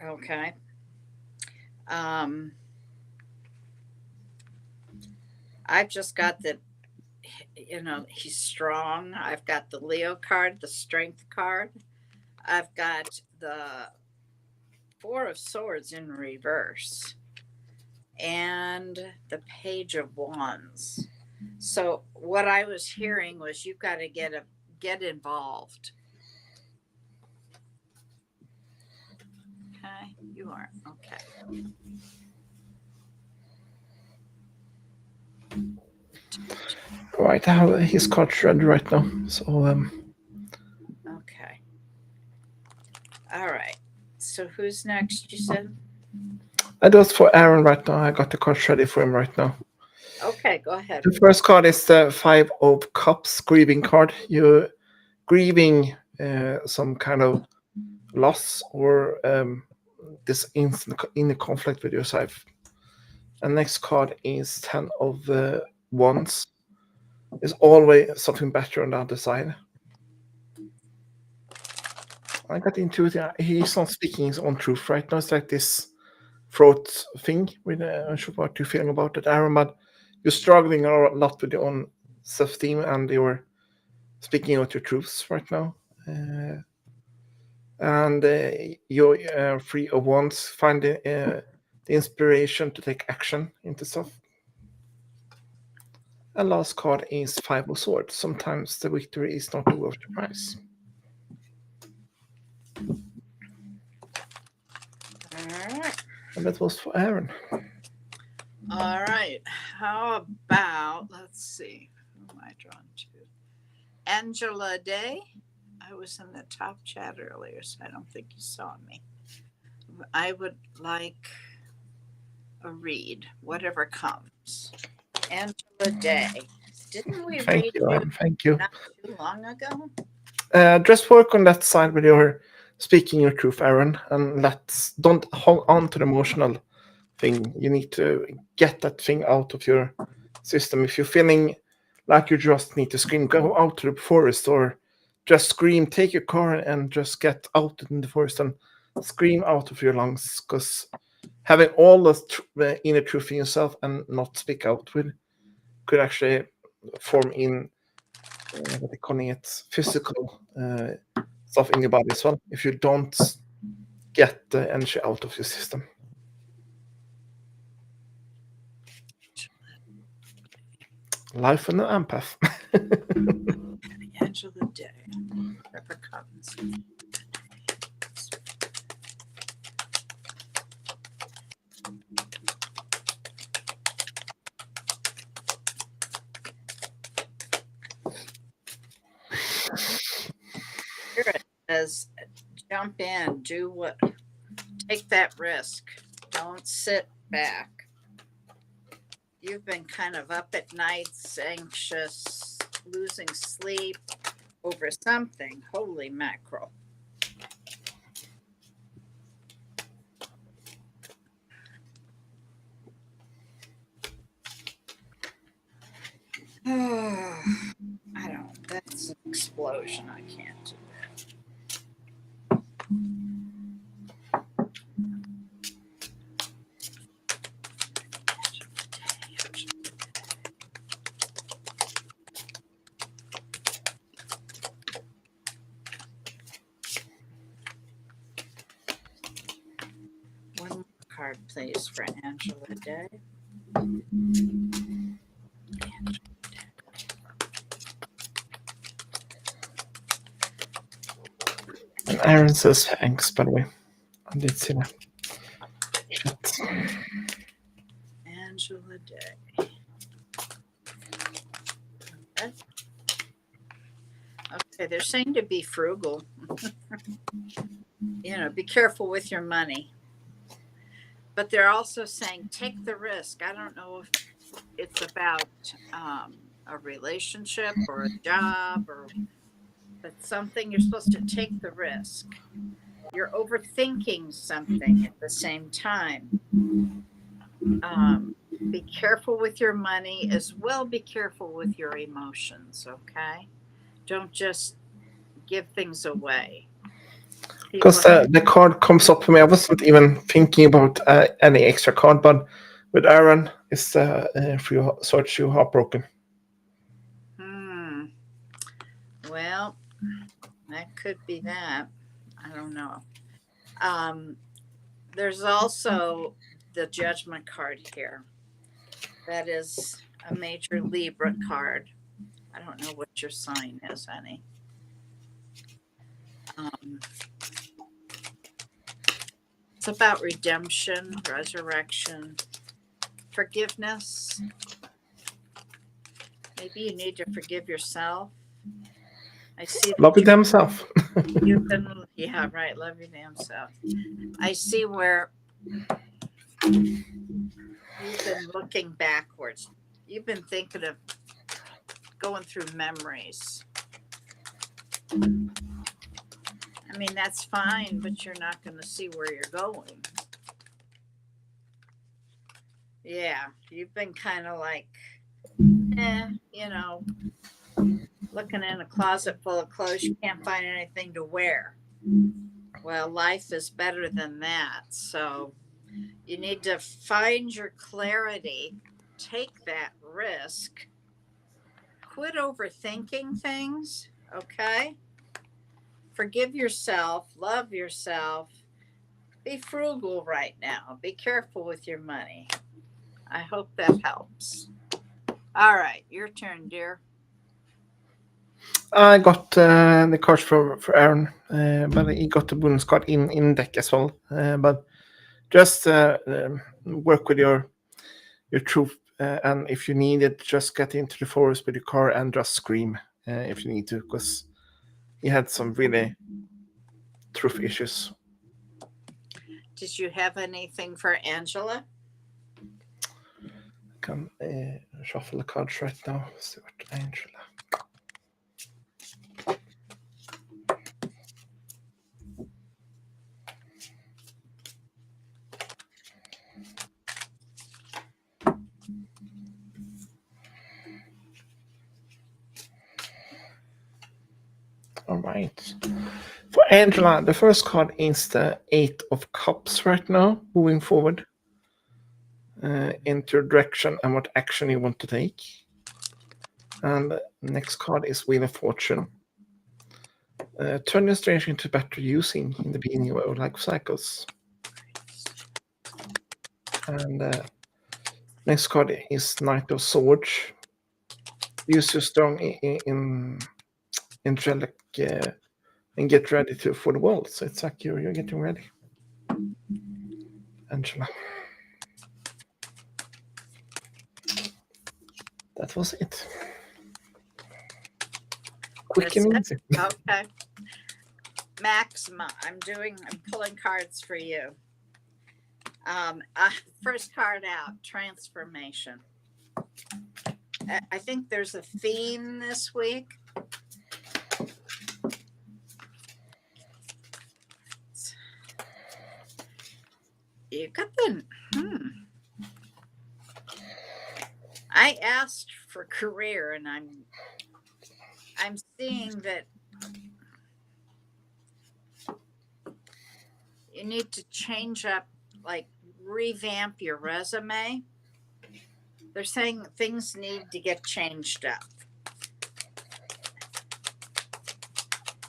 Speaker 1: Okay. I've just got the, he's strong. I've got the Leo card, the Strength card. I've got the Four of Swords in reverse, and the Page of Wands. So what I was hearing was you've got to get involved. Okay, you are okay.
Speaker 2: Right, I have his card ready right now. So
Speaker 1: okay. All right. So who's next? You said.
Speaker 2: That was for Aaron right now. I got the card ready for him right now.
Speaker 1: Okay, go ahead.
Speaker 2: The first card is the Five of Cups grieving card. You're grieving some kind of loss or this inner conflict with yourself. And next card is 10 of Wands. There's always something better on the other side. I got into it. He's not speaking his own truth right now. It's like this throat thing. I'm not sure what you're feeling about it, Aaron, but you're struggling a lot with your own self-esteem, and you're speaking out your truths right now. And you're free of wands, find the inspiration to take action into stuff. And last card is Five of Swords. Sometimes the victory is not worth the price.
Speaker 1: All right.
Speaker 2: And that was for Aaron.
Speaker 1: All right. How about, let's see, who am I drawn to? Angela Day. I was in the top chat earlier, so I don't think you saw me. I would like a read, whatever comes. Angela Day. Didn't we
Speaker 2: Thank
Speaker 1: read
Speaker 2: you,
Speaker 1: you
Speaker 2: Aaron. Thank you.
Speaker 1: not too long ago?
Speaker 2: Just work on that side with your speaking your truth, Aaron, and don't hold on to the emotional thing. You need to get that thing out of your system. If you're feeling like you just need to scream, go out to the forest or just scream. Take your car and just get out in the forest and scream out of your lungs. Because having all the inner truth in yourself and not speak out with could actually form in what they're calling it, physical stuff in your body as well. If you don't get the energy out of your system. Life in an empath.
Speaker 1: Angela Day. Whatever comes. Here it says, jump in, take that risk. Don't sit back. You've been kind of up at nights, anxious, losing sleep over something. Holy mackerel. I don't, that's an explosion. I can't do that. One more card, please, for Angela Day.
Speaker 2: And Aaron says thanks, by the way. I did see that. Shit.
Speaker 1: Angela Day. Okay, they're saying to be frugal. Be careful with your money. But they're also saying take the risk. I don't know if it's about a relationship or a job but something. You're supposed to take the risk. You're overthinking something at the same time. Be careful with your money as well. Be careful with your emotions, okay? Don't just give things away.
Speaker 2: Because the card comes up for me. I wasn't even thinking about any extra card, but with Aaron, it's if you search you heartbroken.
Speaker 1: Well, that could be that. I don't know. There's also the Judgment card here. That is a major Libra card. I don't know what your sign is, honey. It's about redemption, resurrection, forgiveness. Maybe you need to forgive yourself. I see.
Speaker 2: Love your damn self.
Speaker 1: Yeah, right. Love your damn self. I see where you've been looking backwards. You've been thinking of going through memories. I mean, that's fine, but you're not going to see where you're going. Yeah, you've been kind of like, looking in a closet full of clothes, you can't find anything to wear. Well, life is better than that. So you need to find your clarity, take that risk, quit overthinking things, okay? Forgive yourself, love yourself, be frugal right now, be careful with your money. I hope that helps. All right, your turn, dear.
Speaker 2: I got the cards for Aaron, but he got the bonus card in deck as well. But just work with your truth, and if you need it, just get into the forest with your car and just scream if you need to, because he had some really truth issues.
Speaker 1: Did you have anything for Angela?
Speaker 2: I can shuffle the cards right now. See what Angela. All right. For Angela, the first card is the Eight of Cups right now, moving forward into direction and what action you want to take. And the next card is Wheel of Fortune. Turn your strange into better using in the beginning of life cycles. And next card is Knight of Swords. Use your strong intellect and get ready for the world. So it's like you're getting ready. Angela. That was it. Quick and easy.
Speaker 1: Okay. Maxima, I'm pulling cards for you. First card out, transformation. I think there's a theme this week. You got the I asked for career, and I'm seeing that you need to change up, like revamp your resume. They're saying things need to get changed up.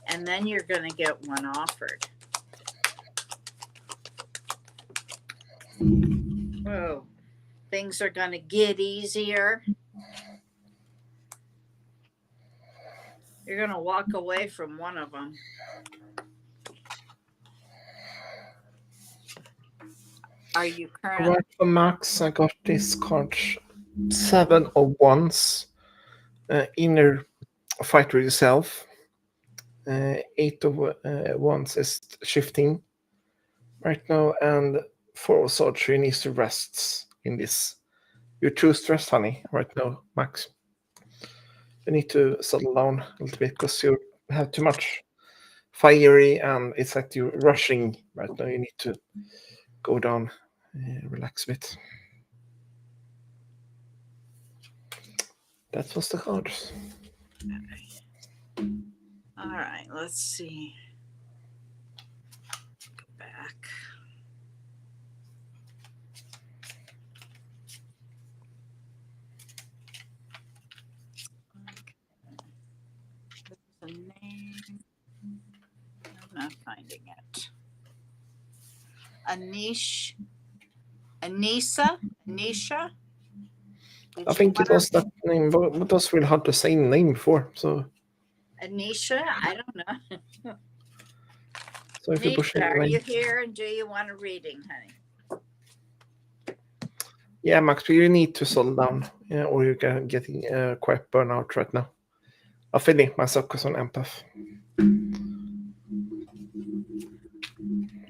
Speaker 1: And then you're going to get one offered. Whoa. Things are going to get easier. You're going to walk away from one of them. Are you currently?
Speaker 2: Right for Max, I got this card, 7 of Wands, inner fight with yourself. 8 of Wands is shifting right now, and 4 of Swords, you need to rest in this. You're too stressed, honey, right now, Max. You need to settle down a little bit because you have too much fiery, and it's like you're rushing right now. You need to go down, relax a bit. That was the cards.
Speaker 1: All right, let's see. Go back. Okay. This is a name. I'm not finding it. Anisha?
Speaker 2: I think it was that name, but it was really hard to say the name before. So
Speaker 1: Anisha? I don't know.
Speaker 2: So if you push
Speaker 1: Anisha,
Speaker 2: it,
Speaker 1: are you here and do you want a reading, honey?
Speaker 2: Yeah, Max, but you need to settle down, or you're getting quite burnout right now. I'm feeling myself because I'm empath.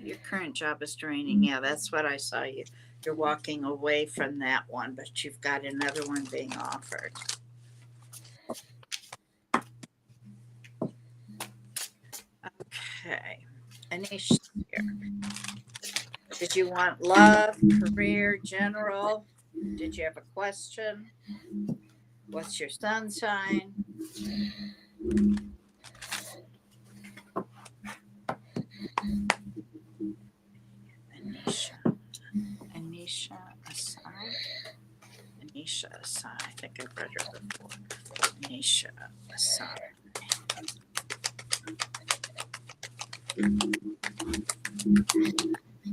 Speaker 1: Your current job is draining. Yeah, that's what I saw you. You're walking away from that one, but you've got another one being offered. Okay. Anish here. Did you want love, career, general? Did you have a question? What's your sun sign? Anisha Asai. Anisha Asai. I think I've read her before. Anisha Asai.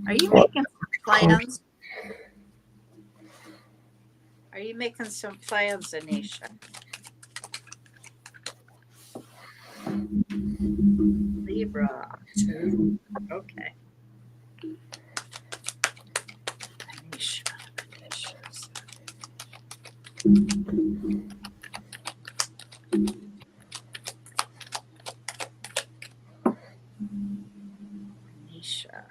Speaker 1: Are you making plans? Are you making some plans, Anisha? Libra 2. Okay. Anisha. Anisha.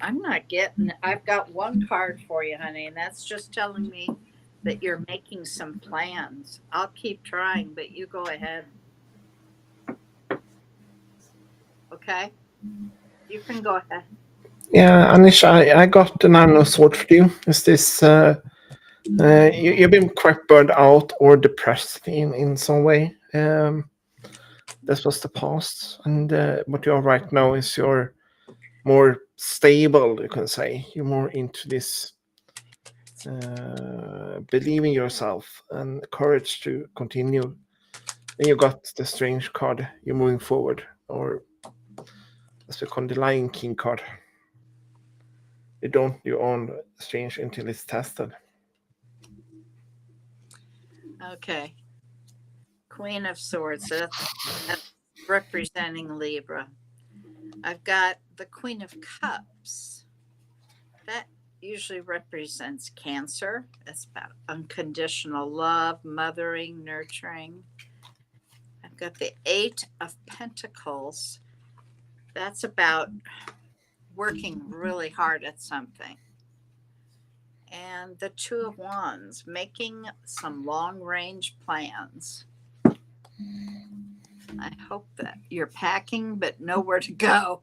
Speaker 1: I'm not getting, I've got one card for you, honey, and that's just telling me that you're making some plans. I'll keep trying, but you go ahead. Okay? You can go ahead.
Speaker 2: Yeah, Anisha, I got the Nine of Swords for you. Is this you've been quite burned out or depressed in some way? This was the past, and what you are right now is you're more stable. You can say you're more into this believing yourself and courage to continue. And you got the strange card. You're moving forward, or as we call the Lion King card. You don't your own strange until it's tested.
Speaker 1: Okay. Queen of Swords. That's representing Libra. I've got the Queen of Cups. That usually represents Cancer. That's about unconditional love, mothering, nurturing. I've got the Eight of Pentacles. That's about working really hard at something. And the Two of Wands, making some long range plans. I hope that you're packing, but nowhere to go.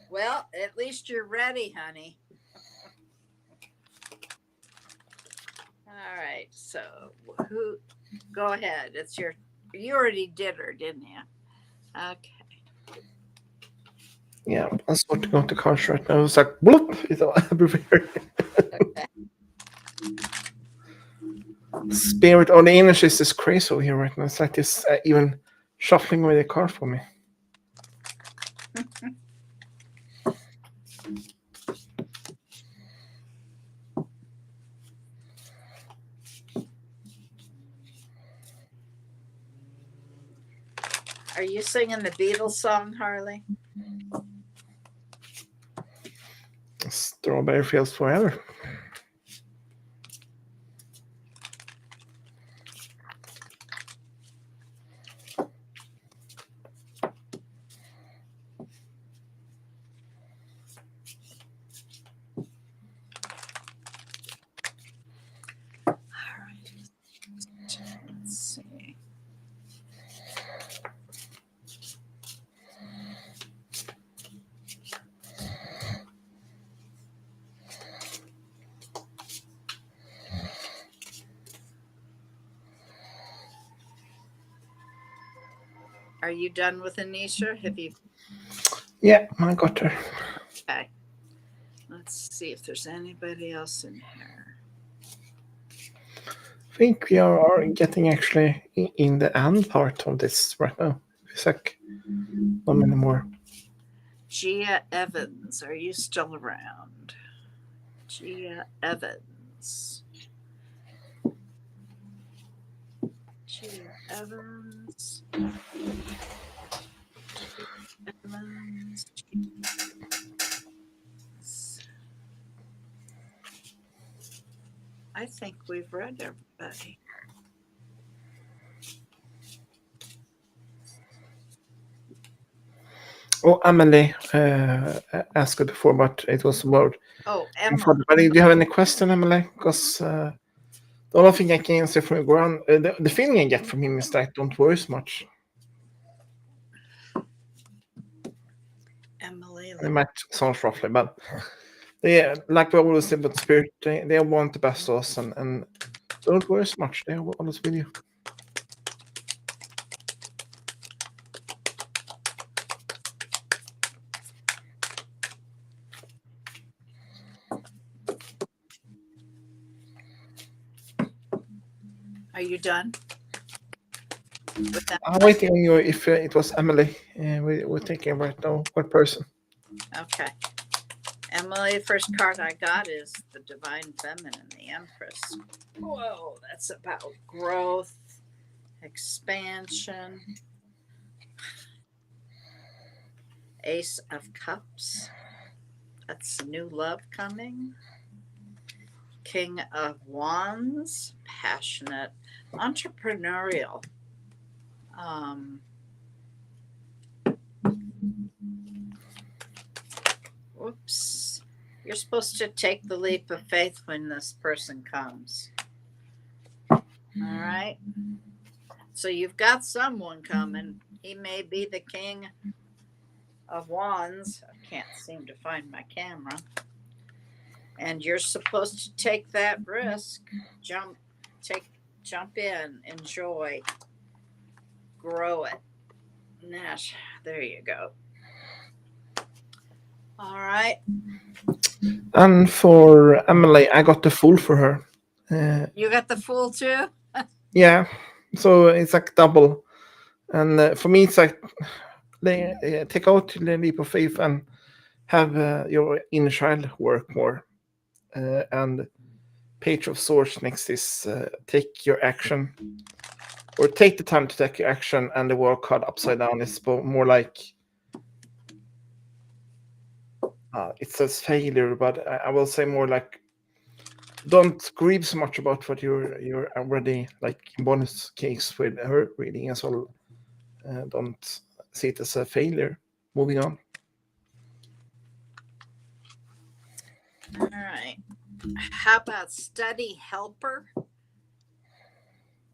Speaker 1: Well, at least you're ready, honey. All right. So, go ahead. You already did her, didn't you? Okay.
Speaker 2: Yeah, I'm sorting out the cards right now. It's like, bloop, it's all everywhere.
Speaker 1: Okay.
Speaker 2: Spirit or the energies is crazy over here right now. It's like this even shuffling away the card for me.
Speaker 1: Are you singing the Beatles song, Harley?
Speaker 2: Strawberry Fields Forever.
Speaker 1: All right. Let's see. Are you done with Anisha? Have you?
Speaker 2: Yeah, I got her.
Speaker 1: Okay. Let's see if there's anybody else in here.
Speaker 2: I think we are getting actually in the end part of this right now. It's like not many more.
Speaker 1: Gia Evans, are you still around? Gia Evans. Gia Evans. Evans. I think we've read everybody.
Speaker 2: Oh, Emily asked before, but it was about.
Speaker 1: Oh, Emma.
Speaker 2: Do you have any question, Emily? Because the only thing I can answer from Goran, the feeling I get from him is that don't worry so much.
Speaker 1: Emily.
Speaker 2: It might sound roughly, but they, like we always say about spirit, they want the best of us, and don't worry so much. They're always with you.
Speaker 1: Are you done with that?
Speaker 2: I'm waiting on you if it was Emily. We're taking right now. What person?
Speaker 1: Okay. Emily, the first card I got is the Divine Feminine, the Empress. Whoa, that's about growth, expansion. Ace of Cups. That's new love coming. King of Wands, passionate, entrepreneurial. Whoops. You're supposed to take the leap of faith when this person comes. All right. So you've got someone coming. He may be the King of Wands. I can't seem to find my camera. And you're supposed to take that risk. Jump in, enjoy, grow it. Nash, there you go. All right.
Speaker 2: And for Emily, I got the Fool for her.
Speaker 1: You got the Fool too?
Speaker 2: Yeah, so it's like double. And for me, it's like take out the leap of faith and have your inner child work more. And Page of Swords next is take your action, or take the time to take your action, and the world card upside down is more like it says failure, but I will say more like don't grieve so much about what you're already like in bonus case with her reading as well. Don't see it as a failure. Moving on.
Speaker 1: All right. How about Study Helper?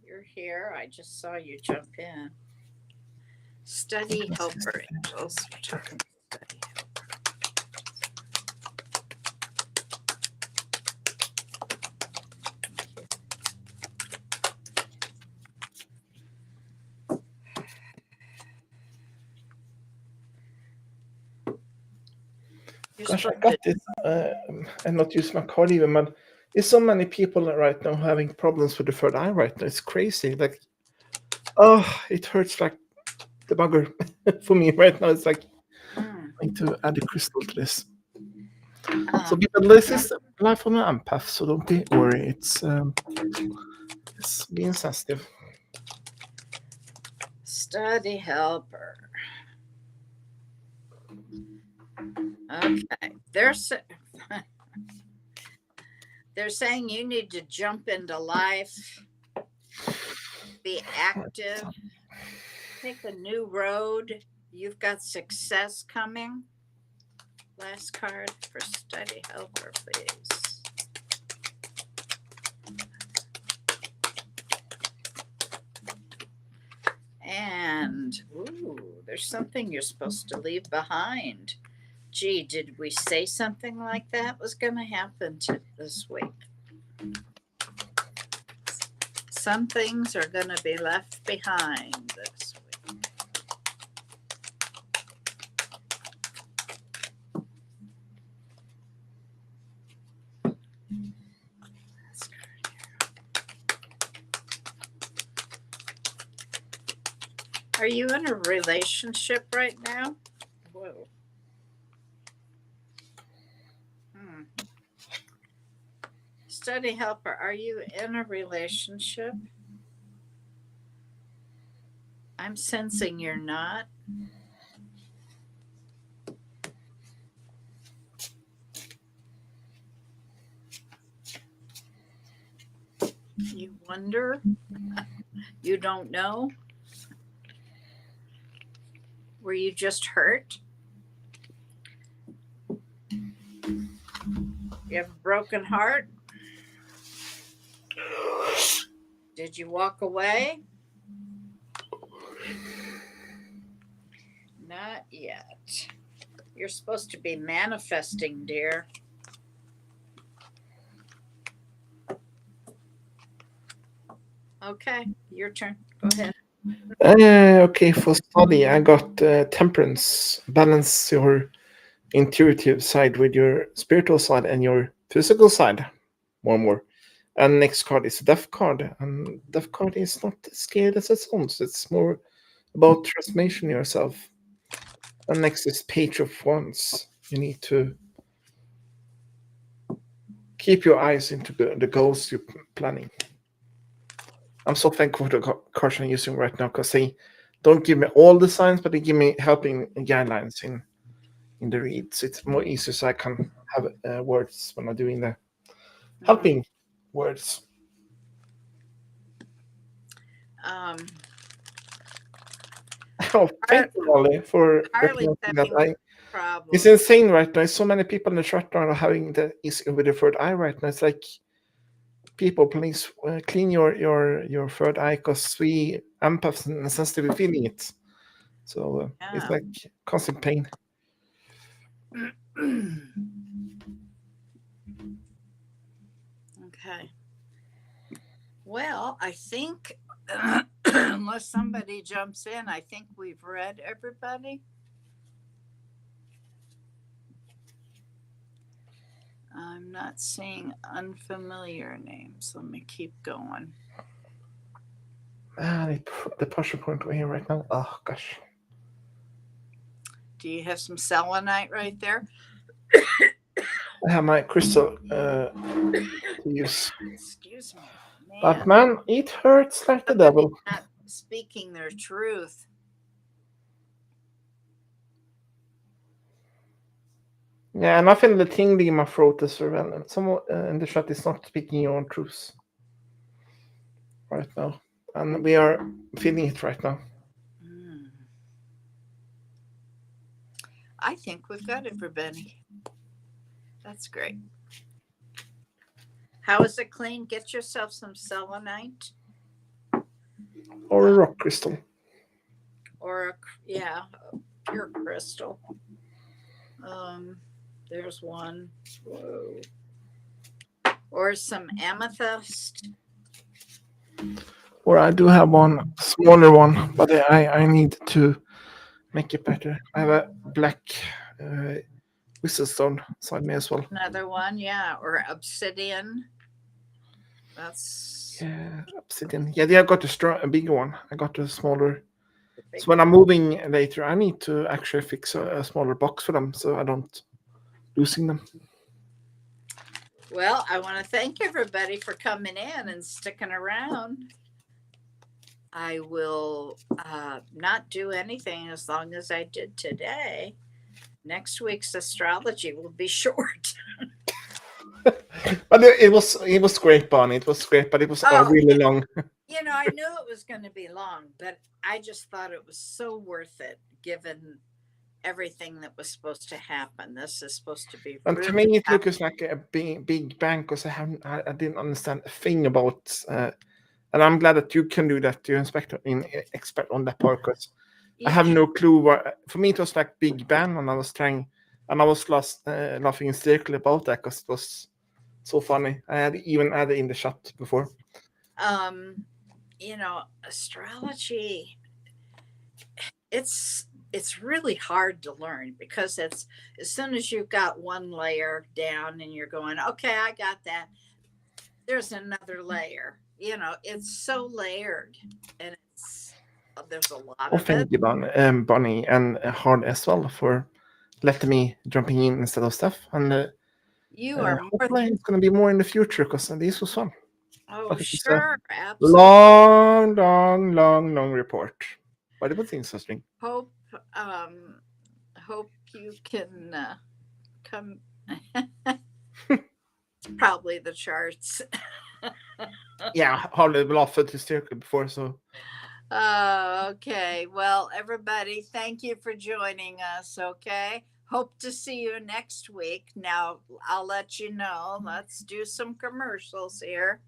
Speaker 1: You're here. I just saw you jump in. Study Helper, angels. We're talking Study Helper.
Speaker 2: Gosh, I got this and not use my card even, but there's so many people right now having problems with the third eye right now. It's crazy. Like, oh, it hurts like the bugger for me right now. It's like I need to add a crystal to this. So people, this is life on an empath, so don't be worried. It's being sensitive.
Speaker 1: Study Helper. Okay. They're saying you need to jump into life, be active, take a new road. You've got success coming. Last card for Study Helper, please. And, ooh, there's something you're supposed to leave behind. Gee, did we say something like that was going to happen this week? Some things are going to be left behind this week. Are you in a relationship right now? Whoa. Study Helper, are you in a relationship? I'm sensing you're not. You wonder? You don't know? Were you just hurt? You have a broken heart? Did you walk away? Not yet. You're supposed to be manifesting, dear. Okay, your turn. Go ahead.
Speaker 2: Okay, for study, I got temperance. Balance your intuitive side with your spiritual side and your physical side. More. And next card is Death card. And Death card is not as scary as it sounds. It's more about transformation yourself. And next is Page of Wands. You need to keep your eyes into the goals you're planning. I'm so thankful for the cards I'm using right now because they don't give me all the signs, but they give me helping guidelines in in the read, so it's more easier, so I can have words when I'm doing the
Speaker 1: Mhm.
Speaker 2: helping words. Oh, thank you, Molly, for
Speaker 1: Harley's
Speaker 2: recognizing that.
Speaker 1: having
Speaker 2: It's
Speaker 1: problems.
Speaker 2: insane right now. So many people in the chat are having the issue with the third eye right now. It's like, people, please clean your third eye, because we empaths and sensitive feeling it. So it's
Speaker 1: Yeah.
Speaker 2: like constant pain.
Speaker 1: Okay. Well, I think unless somebody jumps in, I think we've read everybody. I'm not seeing unfamiliar names. Let me keep going.
Speaker 2: The pressure point over here right now. Oh gosh.
Speaker 1: Do you have some selenite right there?
Speaker 2: I have my crystal to use.
Speaker 1: Excuse me.
Speaker 2: But
Speaker 1: Man,
Speaker 2: man, it hurts like the
Speaker 1: somebody's
Speaker 2: devil.
Speaker 1: not speaking their truth.
Speaker 2: Yeah, and I feel the tingling in my throat as well. And someone in the chat is not speaking your own truths right now. And we are feeling it right now.
Speaker 1: Mm. I think we've got everybody. That's great. How is it clean? Get yourself some selenite.
Speaker 2: Or a rock crystal.
Speaker 1: Or a pure crystal. There's one. Whoa. Or some amethyst.
Speaker 2: Or I do have one smaller one, but I need to make it better. I have a black whistle stone beside me as well.
Speaker 1: Another one, yeah. Or obsidian. That's
Speaker 2: Yeah, obsidian. Yeah, I got a bigger one. I got a smaller.
Speaker 1: the big
Speaker 2: So when
Speaker 1: one.
Speaker 2: I'm moving later, I need to actually fix a smaller box for them, so I don't losing them.
Speaker 1: Well, I want to thank everybody for coming in and sticking around. I will not do anything as long as I did today. Next week's astrology will be short.
Speaker 2: But it was great, Bonnie. It was great, but it was really long.
Speaker 1: I knew it was going to be long, but I just thought it was so worth it given everything that was supposed to happen. This is supposed to be
Speaker 2: And
Speaker 1: really
Speaker 2: to me, it looks like a big bang, because I didn't understand a thing about. And I'm glad that you can do that. You expert on that part, because I have no clue. For me, it was like Big Bang, and I was lost, laughing hysterically about that, because it was so funny. I had even added in the chat before.
Speaker 1: Astrology, it's really hard to learn because it's as soon as you've got one layer down and you're going, okay, I got that. There's another layer. It's so layered, and there's a lot
Speaker 2: Oh,
Speaker 1: of it.
Speaker 2: thank you, Bonnie, and Hard as well, for letting me jumping in instead of stuff. And
Speaker 1: You are more
Speaker 2: hopefully it's going to be more in the future, because this was fun.
Speaker 1: Oh,
Speaker 2: But it's a
Speaker 1: sure, absolutely.
Speaker 2: long report. But it was interesting.
Speaker 1: Hope you can come. Probably the charts.
Speaker 2: Yeah, hardly laughed at hysterically before, so.
Speaker 1: Okay. Well, everybody, thank you for joining us. Okay. Hope to see you next week. Now, I'll let you know. Let's do some commercials here.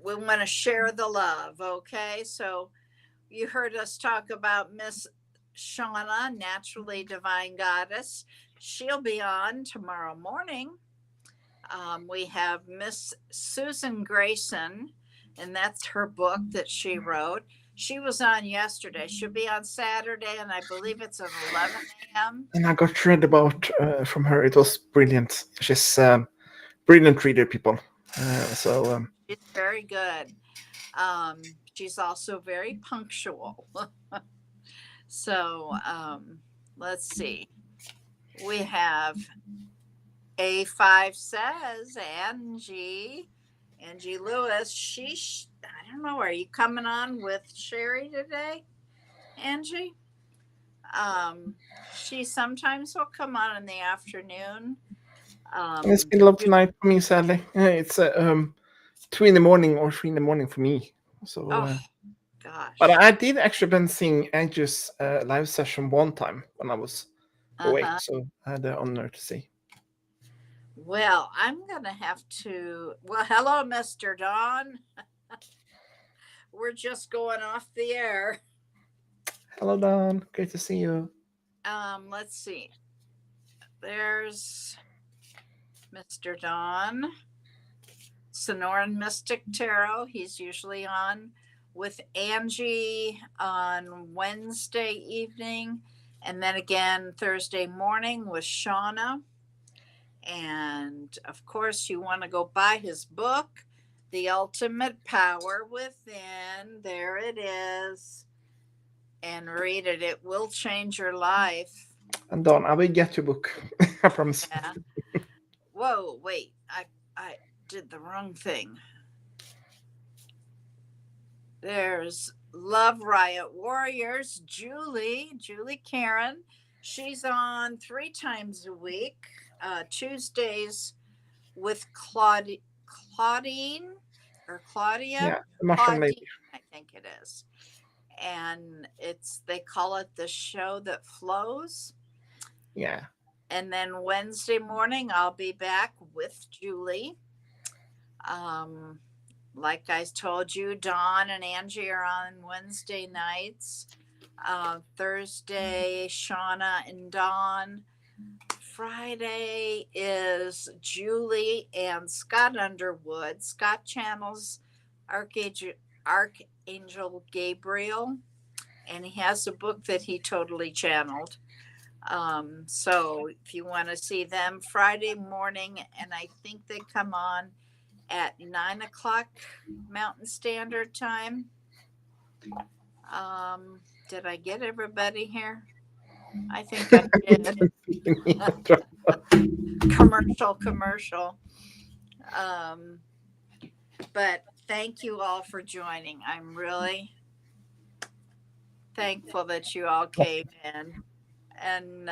Speaker 1: We want to share the love. Okay. So, you heard us talk about Miss Shauna, Naturally Divine Goddess. She'll be on tomorrow morning. We have Miss Susan Grayson, and that's her book that she wrote. She was on yesterday. She'll be on Saturday, and I believe it's at 11 a.m.
Speaker 2: And I got read about from her. It was brilliant. She's brilliant reader, people.
Speaker 1: She's very good. She's also very punctual. So let's see. We have A5 says Angie Lewis. I don't know. Are you coming on with Sherry today, Angie? She sometimes will come on in the afternoon.
Speaker 2: And it's middle of the
Speaker 1: You,
Speaker 2: night for me, sadly. It's 2 in the morning or 3 in the morning for me. So,
Speaker 1: oh
Speaker 2: but
Speaker 1: gosh.
Speaker 2: I did actually been seeing Edge's live session one time when I was awake,
Speaker 1: Uh-huh.
Speaker 2: so I had the honor to see.
Speaker 1: Well, I'm gonna have to. Well, hello, Mr. Don. We're just going off the air.
Speaker 2: Hello, Don. Great to see you.
Speaker 1: Let's see. There's Mr. Don. Sonoran Mystic Tarot. He's usually on with Angie on Wednesday evening, and then again Thursday morning with Shauna. And of course, you want to go buy his book, The Ultimate Power Within. There it is. And read it. It will change your life.
Speaker 2: And Don, I will get your book. I promise.
Speaker 1: Yeah. Whoa, wait. I did the wrong thing. There's Love Riot Warriors, Julie Karen. She's on 3 times a week, Tuesdays with Claudine or Claudia.
Speaker 2: Yeah, the mushroom lady.
Speaker 1: Claudine, I think it is. And they call it the show that flows.
Speaker 2: Yeah.
Speaker 1: And then Wednesday morning, I'll be back with Julie. Like I told you, Dawn and Angie are on Wednesday nights. Thursday, Shauna and Dawn. Friday is Julie and Scott Underwood. Scott channels Archangel Gabriel, and he has a book that he totally channeled. So if you want to see them Friday morning, and I think they come on at 9 o'clock Mountain Standard Time. Did I get everybody here? I think I did. commercial. But thank you all for joining. I'm really thankful that you all came in. And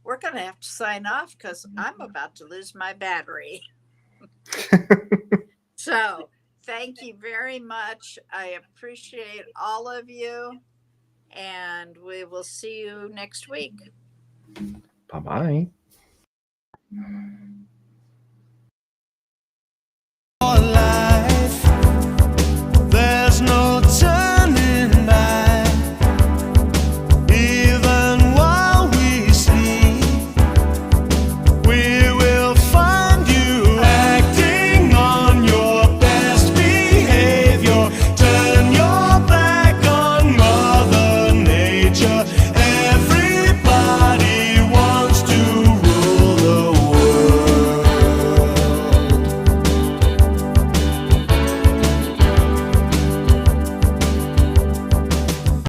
Speaker 1: we're going to have to sign off because I'm about to lose my battery. So thank you very much. I appreciate all of you. And we will see you next week.
Speaker 2: Bye-bye.